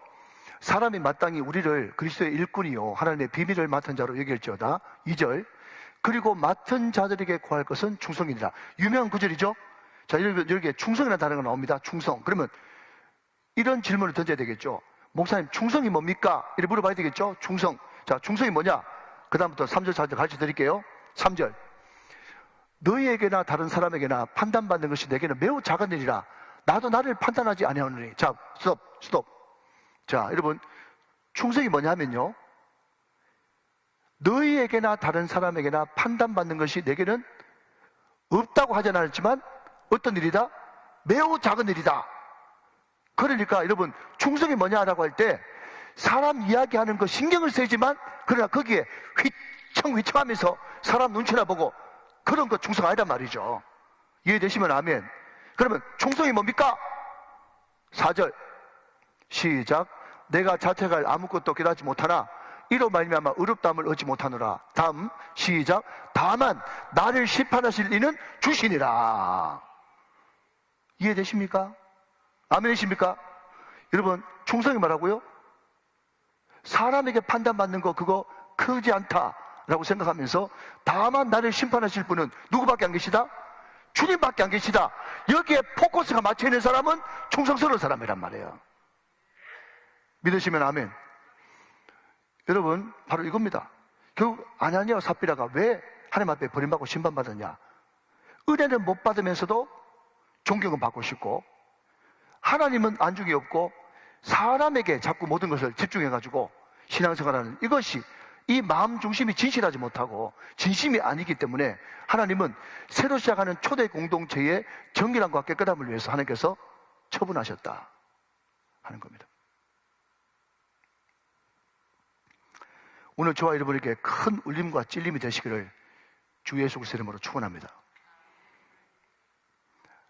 사람이 마땅히 우리를 그리스도의 일꾼이요 하나님의 비밀을 맡은 자로 여길지어다. 2절. 그리고 맡은 자들에게 구할 것은 충성이니라. 유명한 구절이죠. 자, 여기에 충성이라는 단어가 나옵니다. 충성. 그러면 이런 질문을 던져야 되겠죠. 목사님, 충성이 뭡니까? 이렇게 물어봐야 되겠죠. 충성. 자, 충성이 뭐냐? 그 다음부터 3절, 4절 가르쳐 드릴게요. 3절. 너희에게나 다른 사람에게나 판단받는 것이 내게는 매우 작은 일이라. 나도 나를 판단하지 아니하노니. 자, 스톱. 자, 여러분, 충성이 뭐냐면요, 너희에게나 다른 사람에게나 판단받는 것이 내게는 없다고 하지 않았지만 어떤 일이다? 매우 작은 일이다. 그러니까 여러분, 충성이 뭐냐라고 할 때 사람 이야기하는 거 신경을 쓰지만 그러나 거기에 휘청휘청하면서 사람 눈치나 보고 그런 거 충성 아니란 말이죠. 이해되시면 아멘. 그러면 충성이 뭡니까? 4절 시작. 내가 자책할 아무것도 깨닫지 못하나 이로 말미암아 의롭다함을 얻지 못하노라. 다음 시작. 다만 나를 심판하실 이는 주시니라. 이해되십니까? 아멘이십니까? 여러분, 충성이 뭐라고요? 사람에게 판단받는 거 그거 크지 않다라고 생각하면서 다만 나를 심판하실 분은 누구밖에 안 계시다? 주님밖에 안 계시다. 여기에 포커스가 맞춰 있는 사람은 충성스러운 사람이란 말이에요. 믿으시면 아멘. 여러분, 바로 이겁니다. 결국 아나니아와 삽비라가 왜 하나님 앞에 버림받고 심판받았냐? 은혜는 못 받으면서도 존경은 받고 싶고 하나님은 안중이 없고 사람에게 자꾸 모든 것을 집중해가지고 신앙생활하는 이것이, 이 마음 중심이 진실하지 못하고 진심이 아니기 때문에 하나님은 새로 시작하는 초대 공동체의 정결함과 깨끗함을 위해서 하나님께서 처분하셨다 하는 겁니다. 오늘 저와 여러분에게 큰 울림과 찔림이 되시기를 주 예수 그리스도의 이름으로 축원합니다.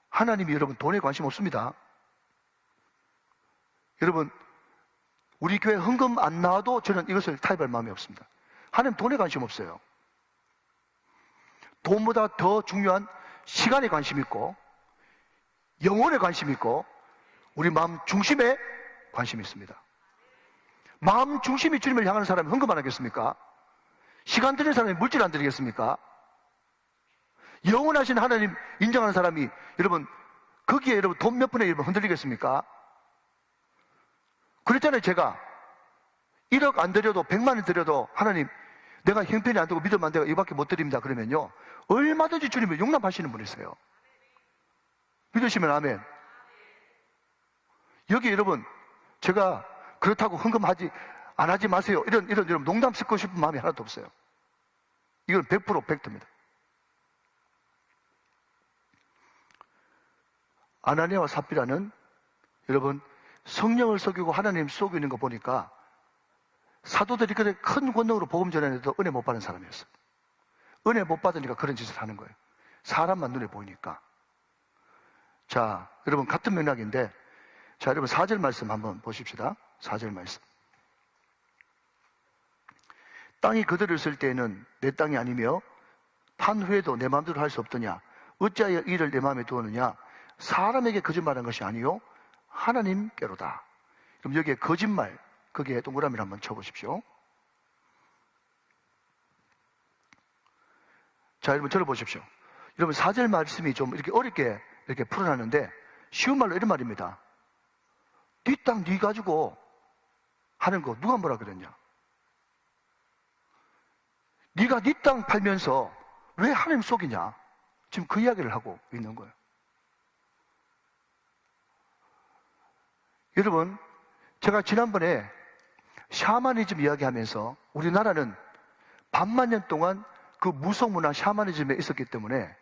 하나님이 여러분 돈에 관심 없습니다. 여러분, 우리 교회 헌금 안 나와도 저는 이것을 타협할 마음이 없습니다. 하나님 돈에 관심 없어요. 돈보다 더 중요한 시간에 관심 있고 영혼에 관심 있고 우리 마음 중심에 관심이 있습니다. 마음 중심이 주님을 향하는 사람이 헌금 안 하겠습니까? 시간 드리는 사람이 물질 안 드리겠습니까? 영원하신 하나님 인정하는 사람이 여러분 거기에 여러분 돈 몇 푼에 여러분 흔들리겠습니까? 그랬잖아요. 제가 1억 안 드려도 100만 원 드려도 하나님 내가 형편이 안 되고 믿으면 안 되고 이밖에 못 드립니다 그러면요 얼마든지 주님을 용납하시는 분이세요. 믿으시면 아멘. 여기 여러분 제가 그렇다고 헌금하지 안 하지 마세요 이런 여러분 농담 쓰고 싶은 마음이 하나도 없어요. 이건 100% 팩트입니다. 아나니아와 삽비라는 여러분 성령을 속이고 하나님 속이는 거 보니까 사도들이 그렇게 큰 권능으로 복음 전했는데도 은혜 못 받은 사람이었어요. 은혜 못 받으니까 그런 짓을 하는 거예요. 사람만 눈에 보이니까. 자, 여러분 같은 맥락인데 자, 여러분 4절 말씀 한번 보십시다. 4절 말씀. 땅이 그들을 쓸 때에는 내 땅이 아니며 판 후에도 내 마음대로 할 수 없더냐. 어찌하여 이를 내 마음에 두었느냐. 사람에게 거짓말한 것이 아니요 하나님께로다. 그럼 여기에 거짓말, 거기에 동그라미를 한번 쳐보십시오. 자, 여러분 들어보십시오. 여러분 4절 말씀이 좀 이렇게 어렵게 이렇게 풀어놨는데 쉬운 말로 이런 말입니다. 네 땅 네 가지고 하는 거 누가 뭐라 그랬냐? 네가 네 땅 팔면서 왜 하나님 속이냐? 지금 그 이야기를 하고 있는 거예요. 여러분, 제가 지난번에 샤머니즘 이야기하면서 우리나라는 반만 년 동안 그 무속문화 샤머니즘에 있었기 때문에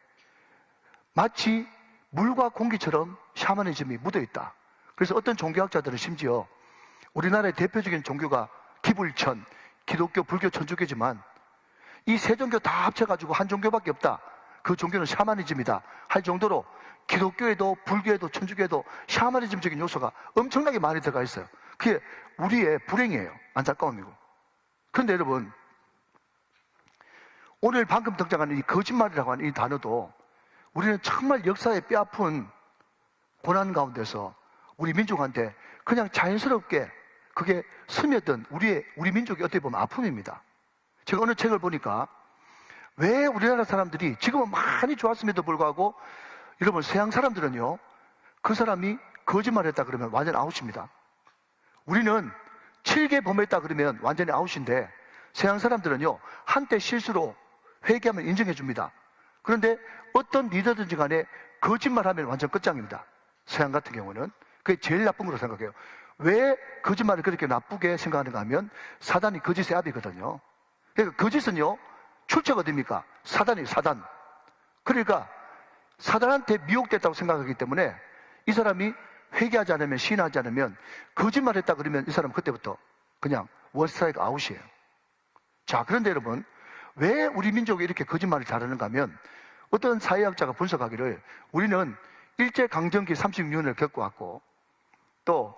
마치 물과 공기처럼 샤머니즘이 묻어있다. 그래서 어떤 종교학자들은 심지어 우리나라의 대표적인 종교가 기불천, 기독교, 불교, 천주교지만 이 세 종교 다 합쳐가지고 한 종교밖에 없다. 그 종교는 샤머니즘이다 할 정도로 기독교에도 불교에도 천주교에도 샤머니즘적인 요소가 엄청나게 많이 들어가 있어요. 그게 우리의 불행이에요. 안타까움이고. 그런데 여러분, 오늘 방금 등장하는 이 거짓말이라고 하는 이 단어도 우리는 정말 역사의 뼈아픈 고난 가운데서 우리 민족한테 그냥 자연스럽게 그게 스며든 우리 민족의 어떻게 보면 아픔입니다. 제가 어느 책을 보니까 왜 우리나라 사람들이 지금은 많이 좋았음에도 불구하고 여러분 서양 사람들은요 그 사람이 거짓말했다 그러면 완전 아웃입니다. 우리는 7개 범했다 그러면 완전히 아웃인데 서양 사람들은요 한때 실수로 회개하면 인정해 줍니다. 그런데 어떤 리더든지 간에 거짓말하면 완전 끝장입니다. 서양 같은 경우는 그게 제일 나쁜 거로 생각해요. 왜 거짓말을 그렇게 나쁘게 생각하는가 하면 사단이 거짓의 아비거든요. 그러니까 거짓은요 출처가 어딥니까? 사단. 그러니까 사단한테 미혹됐다고 생각하기 때문에 이 사람이 회개하지 않으면 시인하지 않으면 거짓말했다 그러면 이 사람은 그때부터 그냥 원스트라이크 아웃이에요. 자, 그런데 여러분 왜 우리 민족이 이렇게 거짓말을 잘하는가 하면 어떤 사회학자가 분석하기를 우리는 일제강점기 36년을 겪어왔고 또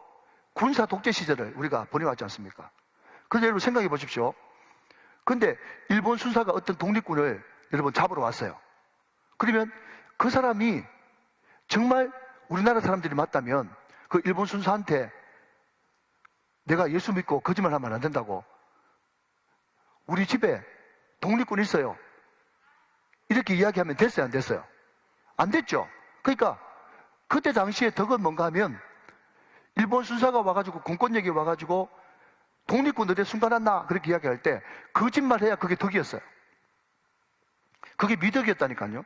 군사 독재 시절을 우리가 보내왔지 않습니까? 그런데 여러분 생각해 보십시오. 근데 일본 순사가 어떤 독립군을 여러분 잡으러 왔어요. 그러면 그 사람이 정말 우리나라 사람들이 맞다면 그 일본 순사한테 내가 예수 믿고 거짓말하면 안 된다고 우리 집에 독립군 있어요 이렇게 이야기하면 됐어요 안 됐어요? 안 됐죠. 그러니까 그때 당시에 덕은 뭔가 하면 일본 순사가 와가지고 공권력이 와가지고 독립군들의 순간한나 그렇게 이야기할 때 거짓말해야 그게 덕이었어요. 그게 미덕이었다니까요.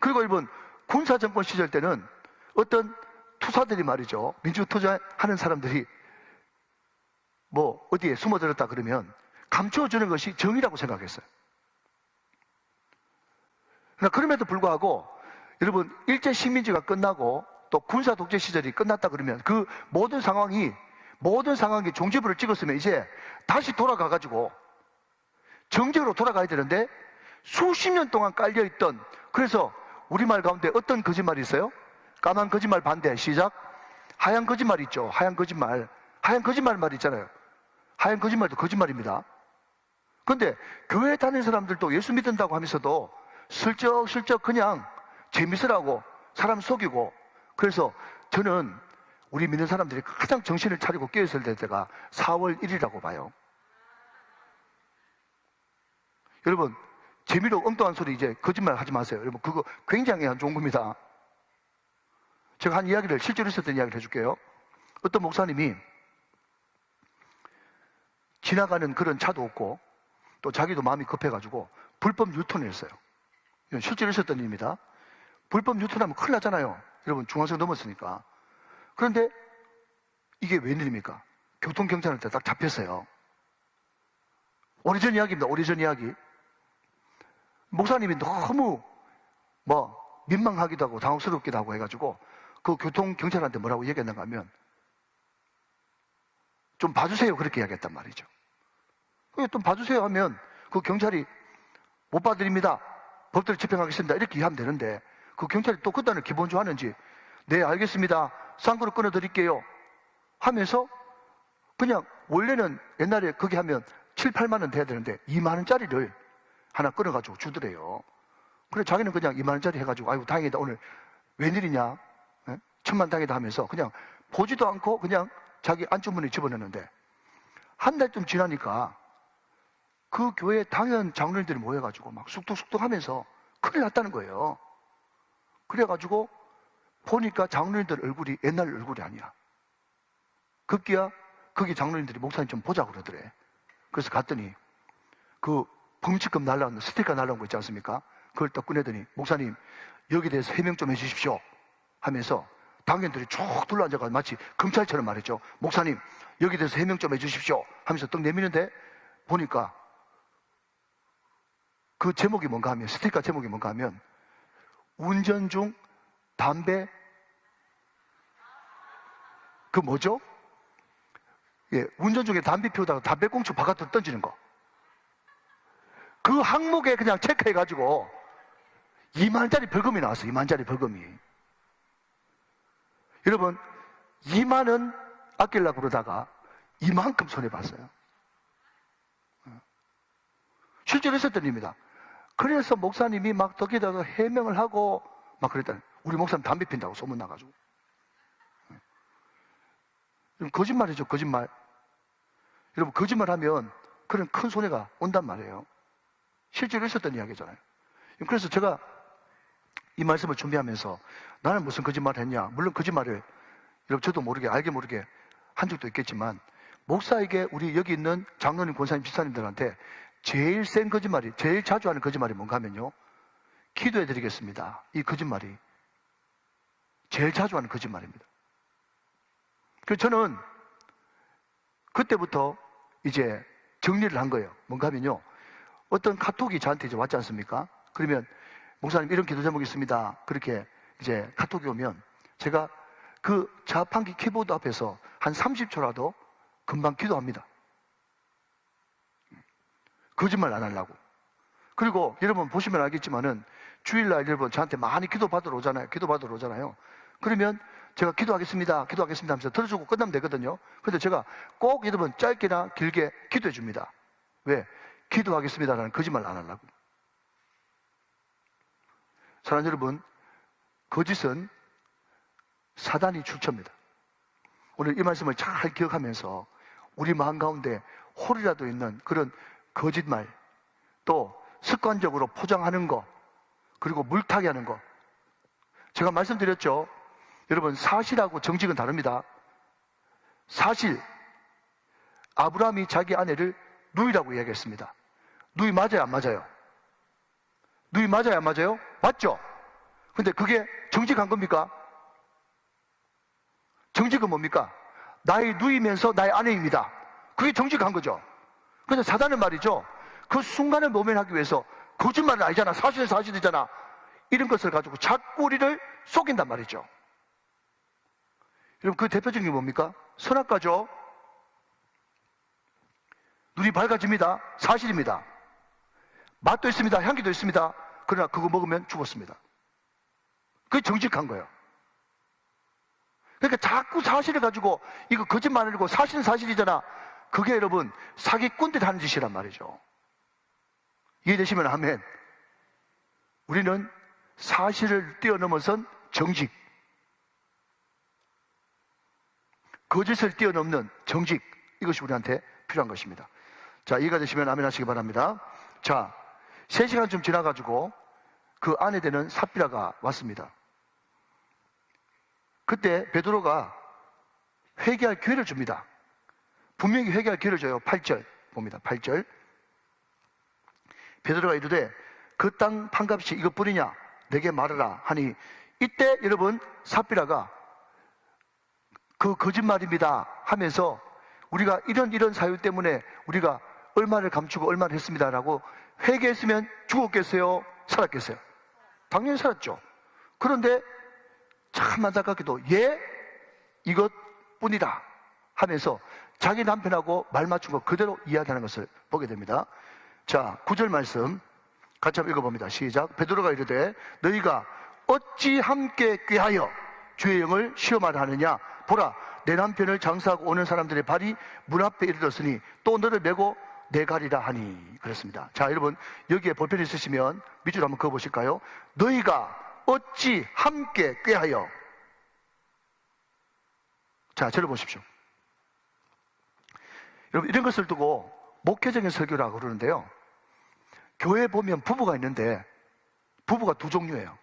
그리고 일본 군사정권 시절 때는 어떤 투사들이 말이죠 민주투자하는 사람들이 뭐 어디에 숨어들었다 그러면 감춰주는 것이 정의라고 생각했어요. 그러나 그럼에도 불구하고 여러분 일제 식민지가 끝나고 또 군사 독재 시절이 끝났다 그러면 그 모든 상황이 종지부를 찍었으면 이제 다시 돌아가가지고 정적으로 돌아가야 되는데 수십 년 동안 깔려있던 그래서 우리말 가운데 어떤 거짓말이 있어요? 까만 거짓말 반대 시작. 하얀 거짓말 있죠. 하얀 거짓말 말 있잖아요. 하얀 거짓말도 거짓말입니다. 그런데 교회 다니는 사람들도 예수 믿는다고 하면서도 슬쩍슬쩍 그냥 재밌으라고 사람 속이고 그래서 저는 우리 믿는 사람들이 가장 정신을 차리고 깨어있을 때가 4월 1일이라고 봐요. 여러분 재미로 엉뚱한 소리 이제 거짓말 하지 마세요. 여러분 그거 굉장히 안 좋은 겁니다. 제가 한 이야기를 실제로 있었던 이야기를 해줄게요. 어떤 목사님이 지나가는 그런 차도 없고 또 자기도 마음이 급해가지고 불법 유턴을 했어요. 이건 실제로 있었던 일입니다. 불법 유턴하면 큰일 나잖아요. 여러분 중앙선 넘었으니까. 그런데 이게 웬일입니까? 교통경찰한테 딱 잡혔어요. 오래전 이야기입니다. 오래전 이야기. 목사님이 너무 민망하기도 하고 당혹스럽기도 하고 해가지고 그 교통경찰한테 뭐라고 얘기했는가 하면 좀 봐주세요 그렇게 이야기했단 말이죠. 좀 봐주세요 하면 그 경찰이 못 봐드립니다. 법대로 집행하겠습니다. 이렇게 하면 되는데 그 경찰이 또 그딴을 기본적으로 하는지 네 알겠습니다. 쌍그릇 끊어드릴게요 하면서 그냥 원래는 옛날에 거기 하면 7, 8만 원 돼야 되는데 2만 원짜리를 하나 끊어가지고 주더래요. 그래 자기는 그냥 2만 원짜리 해가지고 아이고 다행이다 오늘 웬일이냐 1000만 다행이다 하면서 그냥 보지도 않고 그냥 자기 안주머니에 집어넣는데 한 달쯤 지나니까 그 교회 당연 장로님들이 모여가지고 막 쑥덕쑥덕 하면서 큰일 났다는 거예요. 그래가지고 보니까 장로님들 얼굴이 옛날 얼굴이 아니야. 급기야 거기 장로님들이 목사님 좀 보자고 그러더래. 그래서 갔더니 그 범칙금 날라온 스티커 날라온 거 있지 않습니까? 그걸 딱 꺼내더니 목사님 여기에 대해서 해명 좀 해주십시오 하면서 당연들이 쭉 둘러앉아가지고 마치 검찰처럼 말했죠. 목사님 여기에 대해서 해명 좀 해주십시오 하면서 떡 내미는데 보니까 그 제목이 뭔가 하면 스티커 제목이 뭔가 하면 운전 중 담배 그 뭐죠? 예, 운전 중에 담배 피우다가 담배꽁초 바깥으로 던지는 거. 그 항목에 그냥 체크해가지고 2만짜리 벌금이 나왔어요. 2만짜리 벌금이. 여러분 2만원 아끼려고 그러다가 이만큼 손해봤어요. 실제로 있었던 일입니다. 그래서 목사님이 막 거기다가 해명을 하고 막 그랬다는. 우리 목사님 담배 핀다고 소문나가지고. 거짓말이죠, 거짓말. 여러분, 거짓말하면 그런 큰 손해가 온단 말이에요. 실제로 있었던 이야기잖아요. 그래서 제가 이 말씀을 준비하면서 나는 무슨 거짓말을 했냐. 물론 거짓말을 여러분 저도 모르게 알게 모르게 한 적도 있겠지만 목사에게 우리 여기 있는 장로님, 권사님, 집사님들한테 제일 센 거짓말이, 제일 자주 하는 거짓말이 뭔가 하면요. 기도해 드리겠습니다. 이 거짓말이 제일 자주 하는 거짓말입니다. 그래서 저는 그때부터 이제 정리를 한 거예요. 뭔가 하면요. 어떤 카톡이 저한테 이제 왔지 않습니까? 그러면 목사님 이런 기도 제목이 있습니다. 그렇게 이제 카톡이 오면 제가 그 자판기 키보드 앞에서 한 30초라도 금방 기도합니다. 거짓말 안 하려고. 그리고 여러분 보시면 알겠지만은 주일날 여러분 저한테 많이 기도받으러 오잖아요. 그러면 제가 기도하겠습니다 하면서 들어주고 끝나면 되거든요. 근데 제가 꼭 여러분 짧게나 길게 기도해 줍니다. 왜? 기도하겠습니다라는 거짓말 안 하려고. 사랑하는 여러분, 거짓은 사단이 출처입니다. 오늘 이 말씀을 잘 기억하면서 우리 마음 가운데 홀이라도 있는 그런 거짓말, 또 습관적으로 포장하는 거, 그리고 물타기 하는 거. 제가 말씀드렸죠. 여러분, 사실하고 정직은 다릅니다. 사실, 아브라함이 자기 아내를 누이라고 이야기했습니다. 누이 맞아요, 안 맞아요? 누이 맞아요, 안 맞아요? 맞죠? 근데 그게 정직한 겁니까? 정직은 뭡니까? 나의 누이면서 나의 아내입니다. 그게 정직한 거죠. 근데 사단은 말이죠. 그 순간을 모면하기 위해서 거짓말은 아니잖아. 사실은 사실이잖아. 이런 것을 가지고 자꾸 우리를 속인단 말이죠. 여러분, 그 대표적인 게 뭡니까? 선악과죠. 눈이 밝아집니다. 사실입니다. 맛도 있습니다. 향기도 있습니다. 그러나 그거 먹으면 죽었습니다. 그게 정직한 거예요. 그러니까 자꾸 사실을 가지고 이거 거짓말이고 사실은 사실이잖아. 그게 여러분 사기꾼들이 하는 짓이란 말이죠. 이해되시면 아멘. 우리는 사실을 뛰어넘어선 정직, 거짓을 뛰어넘는 정직, 이것이 우리한테 필요한 것입니다. 자, 이해가 되시면 아멘 하시기 바랍니다. 자, 3시간쯤 지나가지고 그 아내 되는 삽비라가 왔습니다. 그때 베드로가 회개할 기회를 줍니다. 분명히 회개할 기회를 줘요. 8절 봅니다. 8절. 베드로가 이르되 그 땅 판값이 이것뿐이냐 내게 말하라 하니, 이때 여러분 삽비라가 그 거짓말입니다 하면서 우리가 이런 사유 때문에 우리가 얼마를 감추고 얼마를 했습니다라고 회개했으면 죽었겠어요? 살았겠어요? 당연히 살았죠. 그런데 참 안타깝게도 이것뿐이다 하면서 자기 남편하고 말 맞춘 거 그대로 이야기하는 것을 보게 됩니다. 자, 9절 말씀 같이 한번 읽어봅니다. 시작. 베드로가 이르되 너희가 어찌 함께 꾀하여 주의 영을 시험하려 하느냐. 보라, 내 남편을 장사하고 오는 사람들의 발이 문 앞에 이르렀으니 또 너를 메고 내가리라 하니. 그렇습니다. 자, 여러분 여기에 볼펜 있으시면 밑줄 한번 그어보실까요? 너희가 어찌 함께 꾀하여. 자, 저를 보십시오. 여러분 이런 것을 두고 목회적인 설교라고 그러는데요. 교회에 보면 부부가 있는데 부부가 두 종류예요.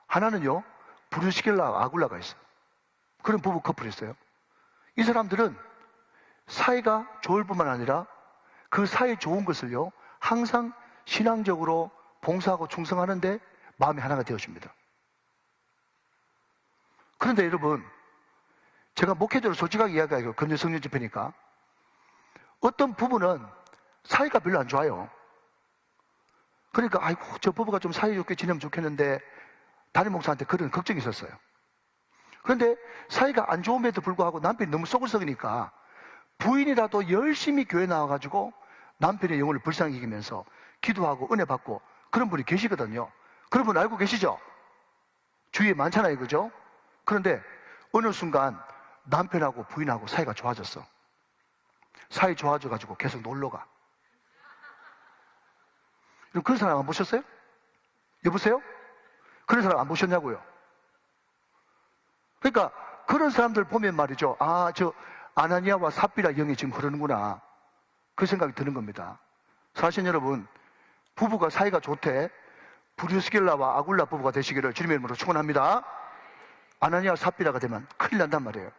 하나는요, 브루시겔라와 아굴라가 있어요. 그런 부부 커플이 있어요. 이 사람들은 사이가 좋을 뿐만 아니라 그 사이 좋은 것을요, 항상 신앙적으로 봉사하고 충성하는데 마음이 하나가 되어줍니다. 그런데 여러분, 제가 목회적으로 솔직하게 이야기하고 금요 성령 집회니까 어떤 부부는 사이가 별로 안 좋아요. 그러니까 아이고 저 부부가 좀 사이좋게 지내면 좋겠는데 담임 목사한테 그런 걱정이 있었어요. 그런데 사이가 안 좋음에도 불구하고 남편이 너무 속을 썩으니까 부인이라도 열심히 교회 나와가지고 남편의 영혼을 불쌍히 여기면서 기도하고 은혜 받고 그런 분이 계시거든요. 그런 분 알고 계시죠? 주위에 많잖아요, 그죠? 그런데 어느 순간 남편하고 부인하고 사이가 좋아졌어. 사이 좋아져가지고 계속 놀러가. 그런 사람 안 보셨어요? 여보세요? 그런 사람 안 보셨냐고요? 그러니까 그런 사람들 보면 말이죠. 아, 저 아나니아와 삽비라 영이 지금 흐르는구나. 그 생각이 드는 겁니다. 사실 여러분, 부부가 사이가 좋대 브루스겔라와 아굴라 부부가 되시기를 주님의 이름으로 축원합니다. 아나니아와 삽비라가 되면 큰일 난단 말이에요.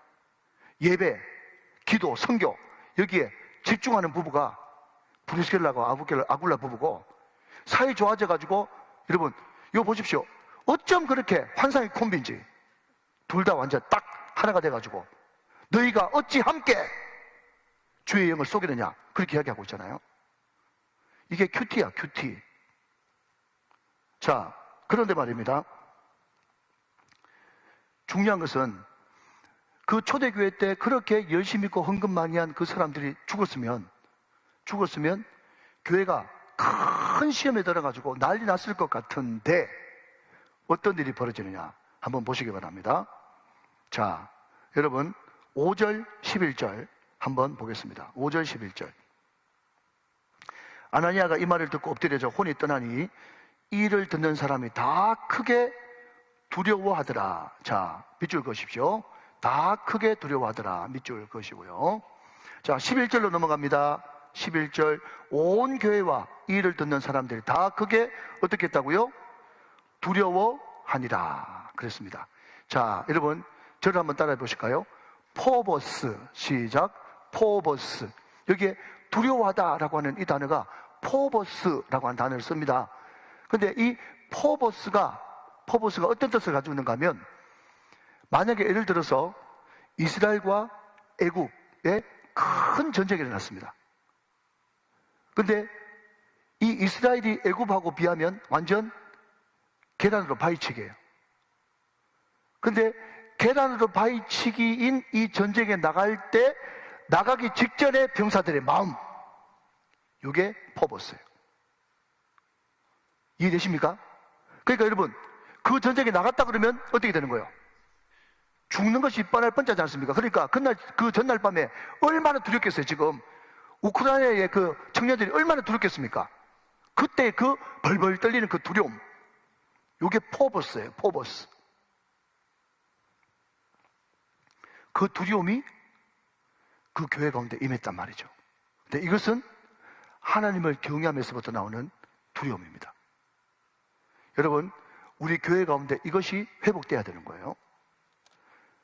예배, 기도, 선교 여기에 집중하는 부부가 브루스겔라와 아굴라 부부고, 사이 좋아져가지고 여러분 이거 보십시오. 어쩜 그렇게 환상의 콤비인지 둘 다 완전 딱 하나가 돼가지고 너희가 어찌 함께 주의 영을 쏘겠느냐 그렇게 이야기하고 있잖아요. 이게 큐티야, 큐티. 자, 그런데 말입니다. 중요한 것은 그 초대교회 때 그렇게 열심히 있고 헌금 많이 한 그 사람들이 죽었으면 교회가 큰 시험에 들어가지고 난리 났을 것 같은데 어떤 일이 벌어지느냐 한번 보시기 바랍니다. 자, 여러분 5절 11절 한번 보겠습니다. 5절 11절. 아나니아가 이 말을 듣고 엎드려져 혼이 떠나니 이를 듣는 사람이 다 크게 두려워하더라. 자, 밑줄 그으십시오. 다 크게 두려워하더라. 밑줄 그으시고요. 자, 11절로 넘어갑니다. 11절. 온 교회와 이 일을 듣는 사람들이 다 크게 어떻게 했다고요? 두려워하니라. 그랬습니다. 자, 여러분 저를 한번 따라해 보실까요? 포버스. 시작. 포버스. 여기에 두려워하다라고 하는 이 단어가 포버스라고 하는 단어를 씁니다. 근데 이 포버스가 어떤 뜻을 가지고 있는가 하면, 만약에 예를 들어서 이스라엘과 애굽에 큰 전쟁이 일어났습니다. 근데 이 이스라엘이 애굽하고 비하면 완전 계란으로 바위치기예요. 근데 계란으로 바위치기인 이 전쟁에 나갈 때 나가기 직전에 병사들의 마음, 이게 포버스예요. 이해되십니까? 그러니까 여러분, 그 전쟁에 나갔다 그러면 어떻게 되는 거예요? 죽는 것이 뻔할 뻔하지 않습니까? 그러니까 그 전날 밤에 얼마나 두렵겠어요. 지금 우크라이나의 그 청년들이 얼마나 두렵겠습니까? 그때 그 벌벌 떨리는 그 두려움, 이게 포버스예요. 포버스. 그 두려움이 그 교회 가운데 임했단 말이죠. 근데 이것은 하나님을 경외함에서부터 나오는 두려움입니다. 여러분, 우리 교회 가운데 이것이 회복돼야 되는 거예요.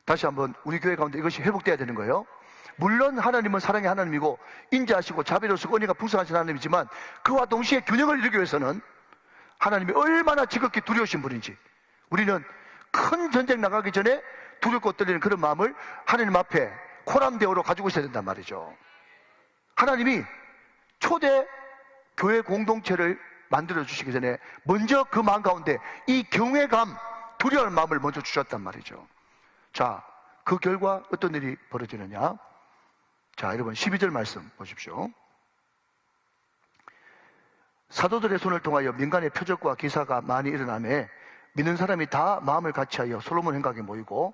다시 한번, 우리 교회 가운데 이것이 회복돼야 되는 거예요. 물론 하나님은 사랑의 하나님이고 인자하시고 자비로우시고 은혜가 풍성하신 하나님이지만, 그와 동시에 균형을 이루기 위해서는 하나님이 얼마나 지극히 두려우신 분인지, 우리는 큰 전쟁 나가기 전에 두렵고 떨리는 그런 마음을 하나님 앞에 코람대오로 가지고 있어야 된단 말이죠. 하나님이 초대 교회 공동체를 만들어 주시기 전에 먼저 그 마음 가운데 이 경외감, 두려워하는 마음을 먼저 주셨단 말이죠. 자, 그 결과 어떤 일이 벌어지느냐? 자, 여러분 12절 말씀 보십시오. 사도들의 손을 통하여 민간의 표적과 기사가 많이 일어나매 믿는 사람이 다 마음을 같이하여 솔로몬 행각에 모이고,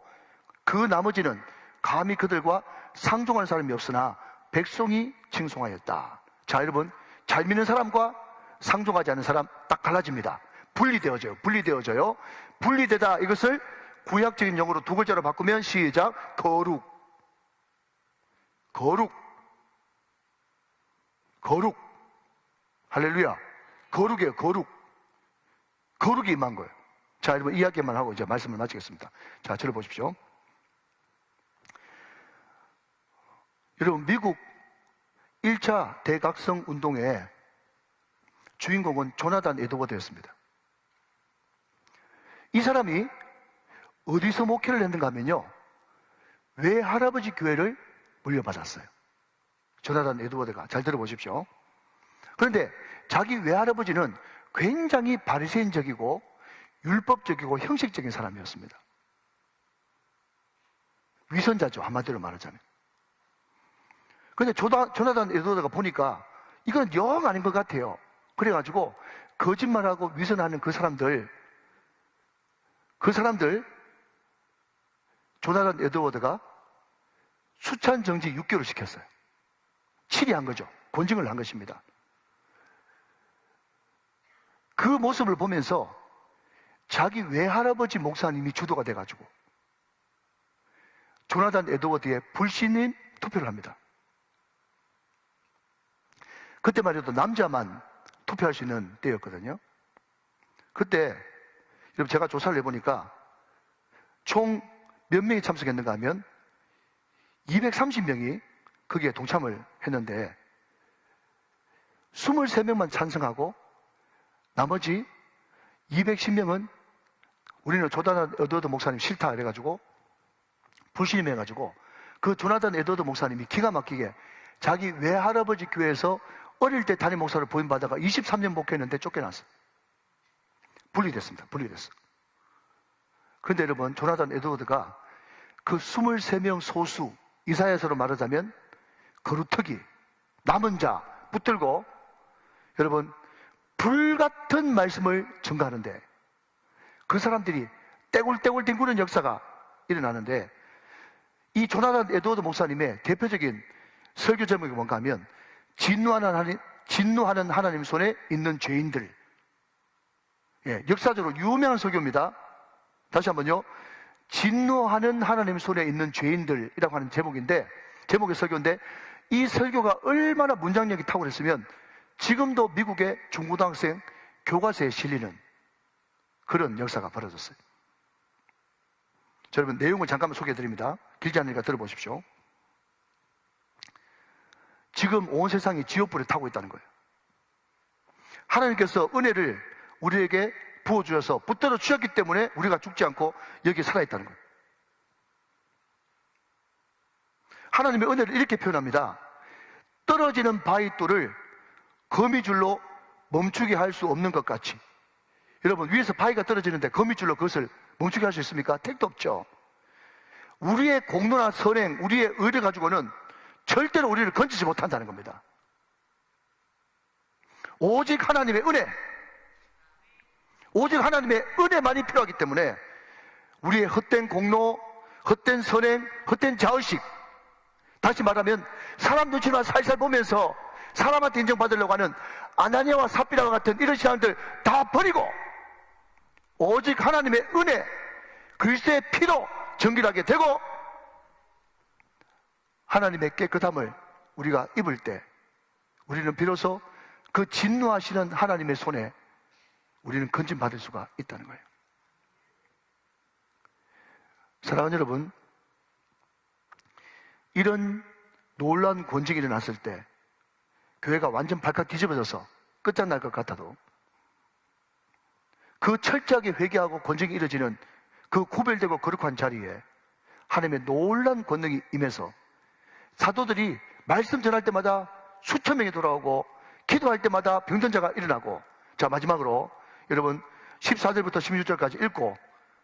그 나머지는 감히 그들과 상종할 사람이 없으나 백성이 칭송하였다. 자, 여러분, 잘 믿는 사람과 상종하지 않는 사람 딱 갈라집니다. 분리되어져요. 분리되다, 이것을 구약적인 용어로 두 글자로 바꾸면 시작. 거룩. 거룩. 할렐루야. 거룩이에요, 거룩. 거룩이 임한 거예요. 자, 여러분 이야기만 하고 이제 말씀을 마치겠습니다. 자, 저를 보십시오. 여러분, 미국 1차 대각성 운동의 주인공은 조나단 에드워드였습니다. 이 사람이 어디서 목회를 했는가 하면요, 외할아버지 교회를 물려받았어요. 조나단 에드워드가. 잘 들어보십시오. 그런데 자기 외할아버지는 굉장히 바리새인적이고 율법적이고 형식적인 사람이었습니다. 위선자죠, 한마디로 말하자면. 그런데 조나단 에드워드가 보니까 이건 영 아닌 것 같아요. 그래가지고 거짓말하고 위선하는 그 사람들 조나단 에드워드가 수찬 정지 6개월을 시켰어요. 치리한 거죠. 권징을 한 것입니다. 그 모습을 보면서 자기 외할아버지 목사님이 주도가 돼가지고 조나단 에드워드의 불신임 투표를 합니다. 그때만 해도 남자만 투표할 수 있는 때였거든요. 그때 여러분 제가 조사를 해보니까 총 몇 명이 참석했는가 하면 230명이 거기에 동참을 했는데 23명만 찬성하고 나머지 210명은 우리는 조나단 에드워드 목사님 싫다 이래가지고 불신임해가지고 그 조나단 에드워드 목사님이 기가 막히게 자기 외할아버지 교회에서 어릴 때 담임 목사를 부임받다가 23년 목회했는데 쫓겨났어요. 분리됐습니다. 분리됐어요. 그런데 여러분, 조나단 에드워드가 그 23명 소수, 이사야서로 말하자면 거루터기, 남은 자 붙들고 여러분 불같은 말씀을 전가하는데 그 사람들이 떼굴떼굴 뒹구는 역사가 일어나는데 이 조나단 에드워드 목사님의 대표적인 설교 제목이 뭔가 하면 진노하는 하나님 손에 있는 죄인들. 예, 역사적으로 유명한 설교입니다. 다시 한번요. 진노하는 하나님 손에 있는 죄인들이라고 하는 제목의 설교인데 이 설교가 얼마나 문장력이 탁월했으면 지금도 미국의 중고등학생 교과서에 실리는 그런 역사가 벌어졌어요. 자, 여러분 내용을 잠깐만 소개해드립니다. 길지 않으니까 들어보십시오. 지금 온 세상이 지옥불에 타고 있다는 거예요. 하나님께서 은혜를 우리에게 부어주셔서 붙들어 주셨기 때문에 우리가 죽지 않고 여기에 살아있다는 거예요. 하나님의 은혜를 이렇게 표현합니다. 떨어지는 바위돌을 거미줄로 멈추게 할 수 없는 것 같이. 여러분, 위에서 바위가 떨어지는데 거미줄로 그것을 멈추게 할 수 있습니까? 택도 없죠. 우리의 공로나 선행, 우리의 의를 가지고는 절대로 우리를 건지지 못한다는 겁니다. 오직 하나님의 은혜, 오직 하나님의 은혜만이 필요하기 때문에 우리의 헛된 공로, 헛된 선행, 헛된 자의식, 다시 말하면 사람 눈치만 살살 보면서 사람한테 인정받으려고 하는 아나니아와 삽비라와 같은 이런 신앙들 다 버리고 오직 하나님의 은혜, 그리스도의 피로 정결하게 되고 하나님의 깨끗함을 우리가 입을 때 우리는 비로소 그 진노하시는 하나님의 손에 우리는 건진받을 수가 있다는 거예요. 사랑하는 여러분, 이런 놀라운 권징이 일어났을 때 교회가 완전 발칵 뒤집어져서 끝장날 것 같아도 그 철저하게 회개하고 권징이 이루어지는 그 구별되고 거룩한 자리에 하나님의 놀라운 권능이 임해서 사도들이 말씀 전할 때마다 수천 명이 돌아오고 기도할 때마다 병전자가 일어나고, 자 마지막으로 여러분 14절부터 16절까지 읽고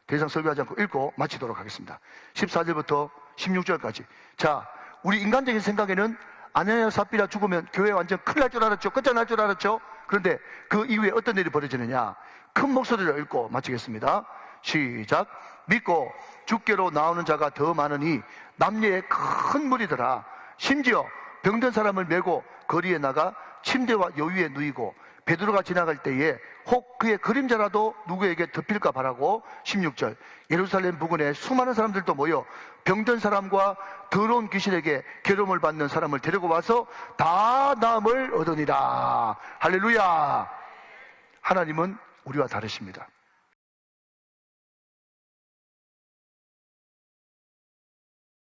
더 이상 설교하지 않고 읽고 마치도록 하겠습니다. 14절부터 16절까지. 자, 우리 인간적인 생각에는 아나니아 삽비라 죽으면 교회 완전 큰일 날 줄 알았죠. 끝장날 줄 알았죠. 그런데 그 이후에 어떤 일이 벌어지느냐, 큰 목소리를 읽고 마치겠습니다. 시작. 믿고 주께로 나오는 자가 더 많으니 남녀의 큰 무리더라. 심지어 병든 사람을 메고 거리에 나가 침대와 여위에 누이고 베드로가 지나갈 때에 혹 그의 그림자라도 누구에게 덮일까 바라고 16절 예루살렘 부근에 수많은 사람들도 모여 병든 사람과 더러운 귀신에게 괴로움을 받는 사람을 데리고 와서 다 나음을 얻으니라. 할렐루야. 하나님은 우리와 다르십니다.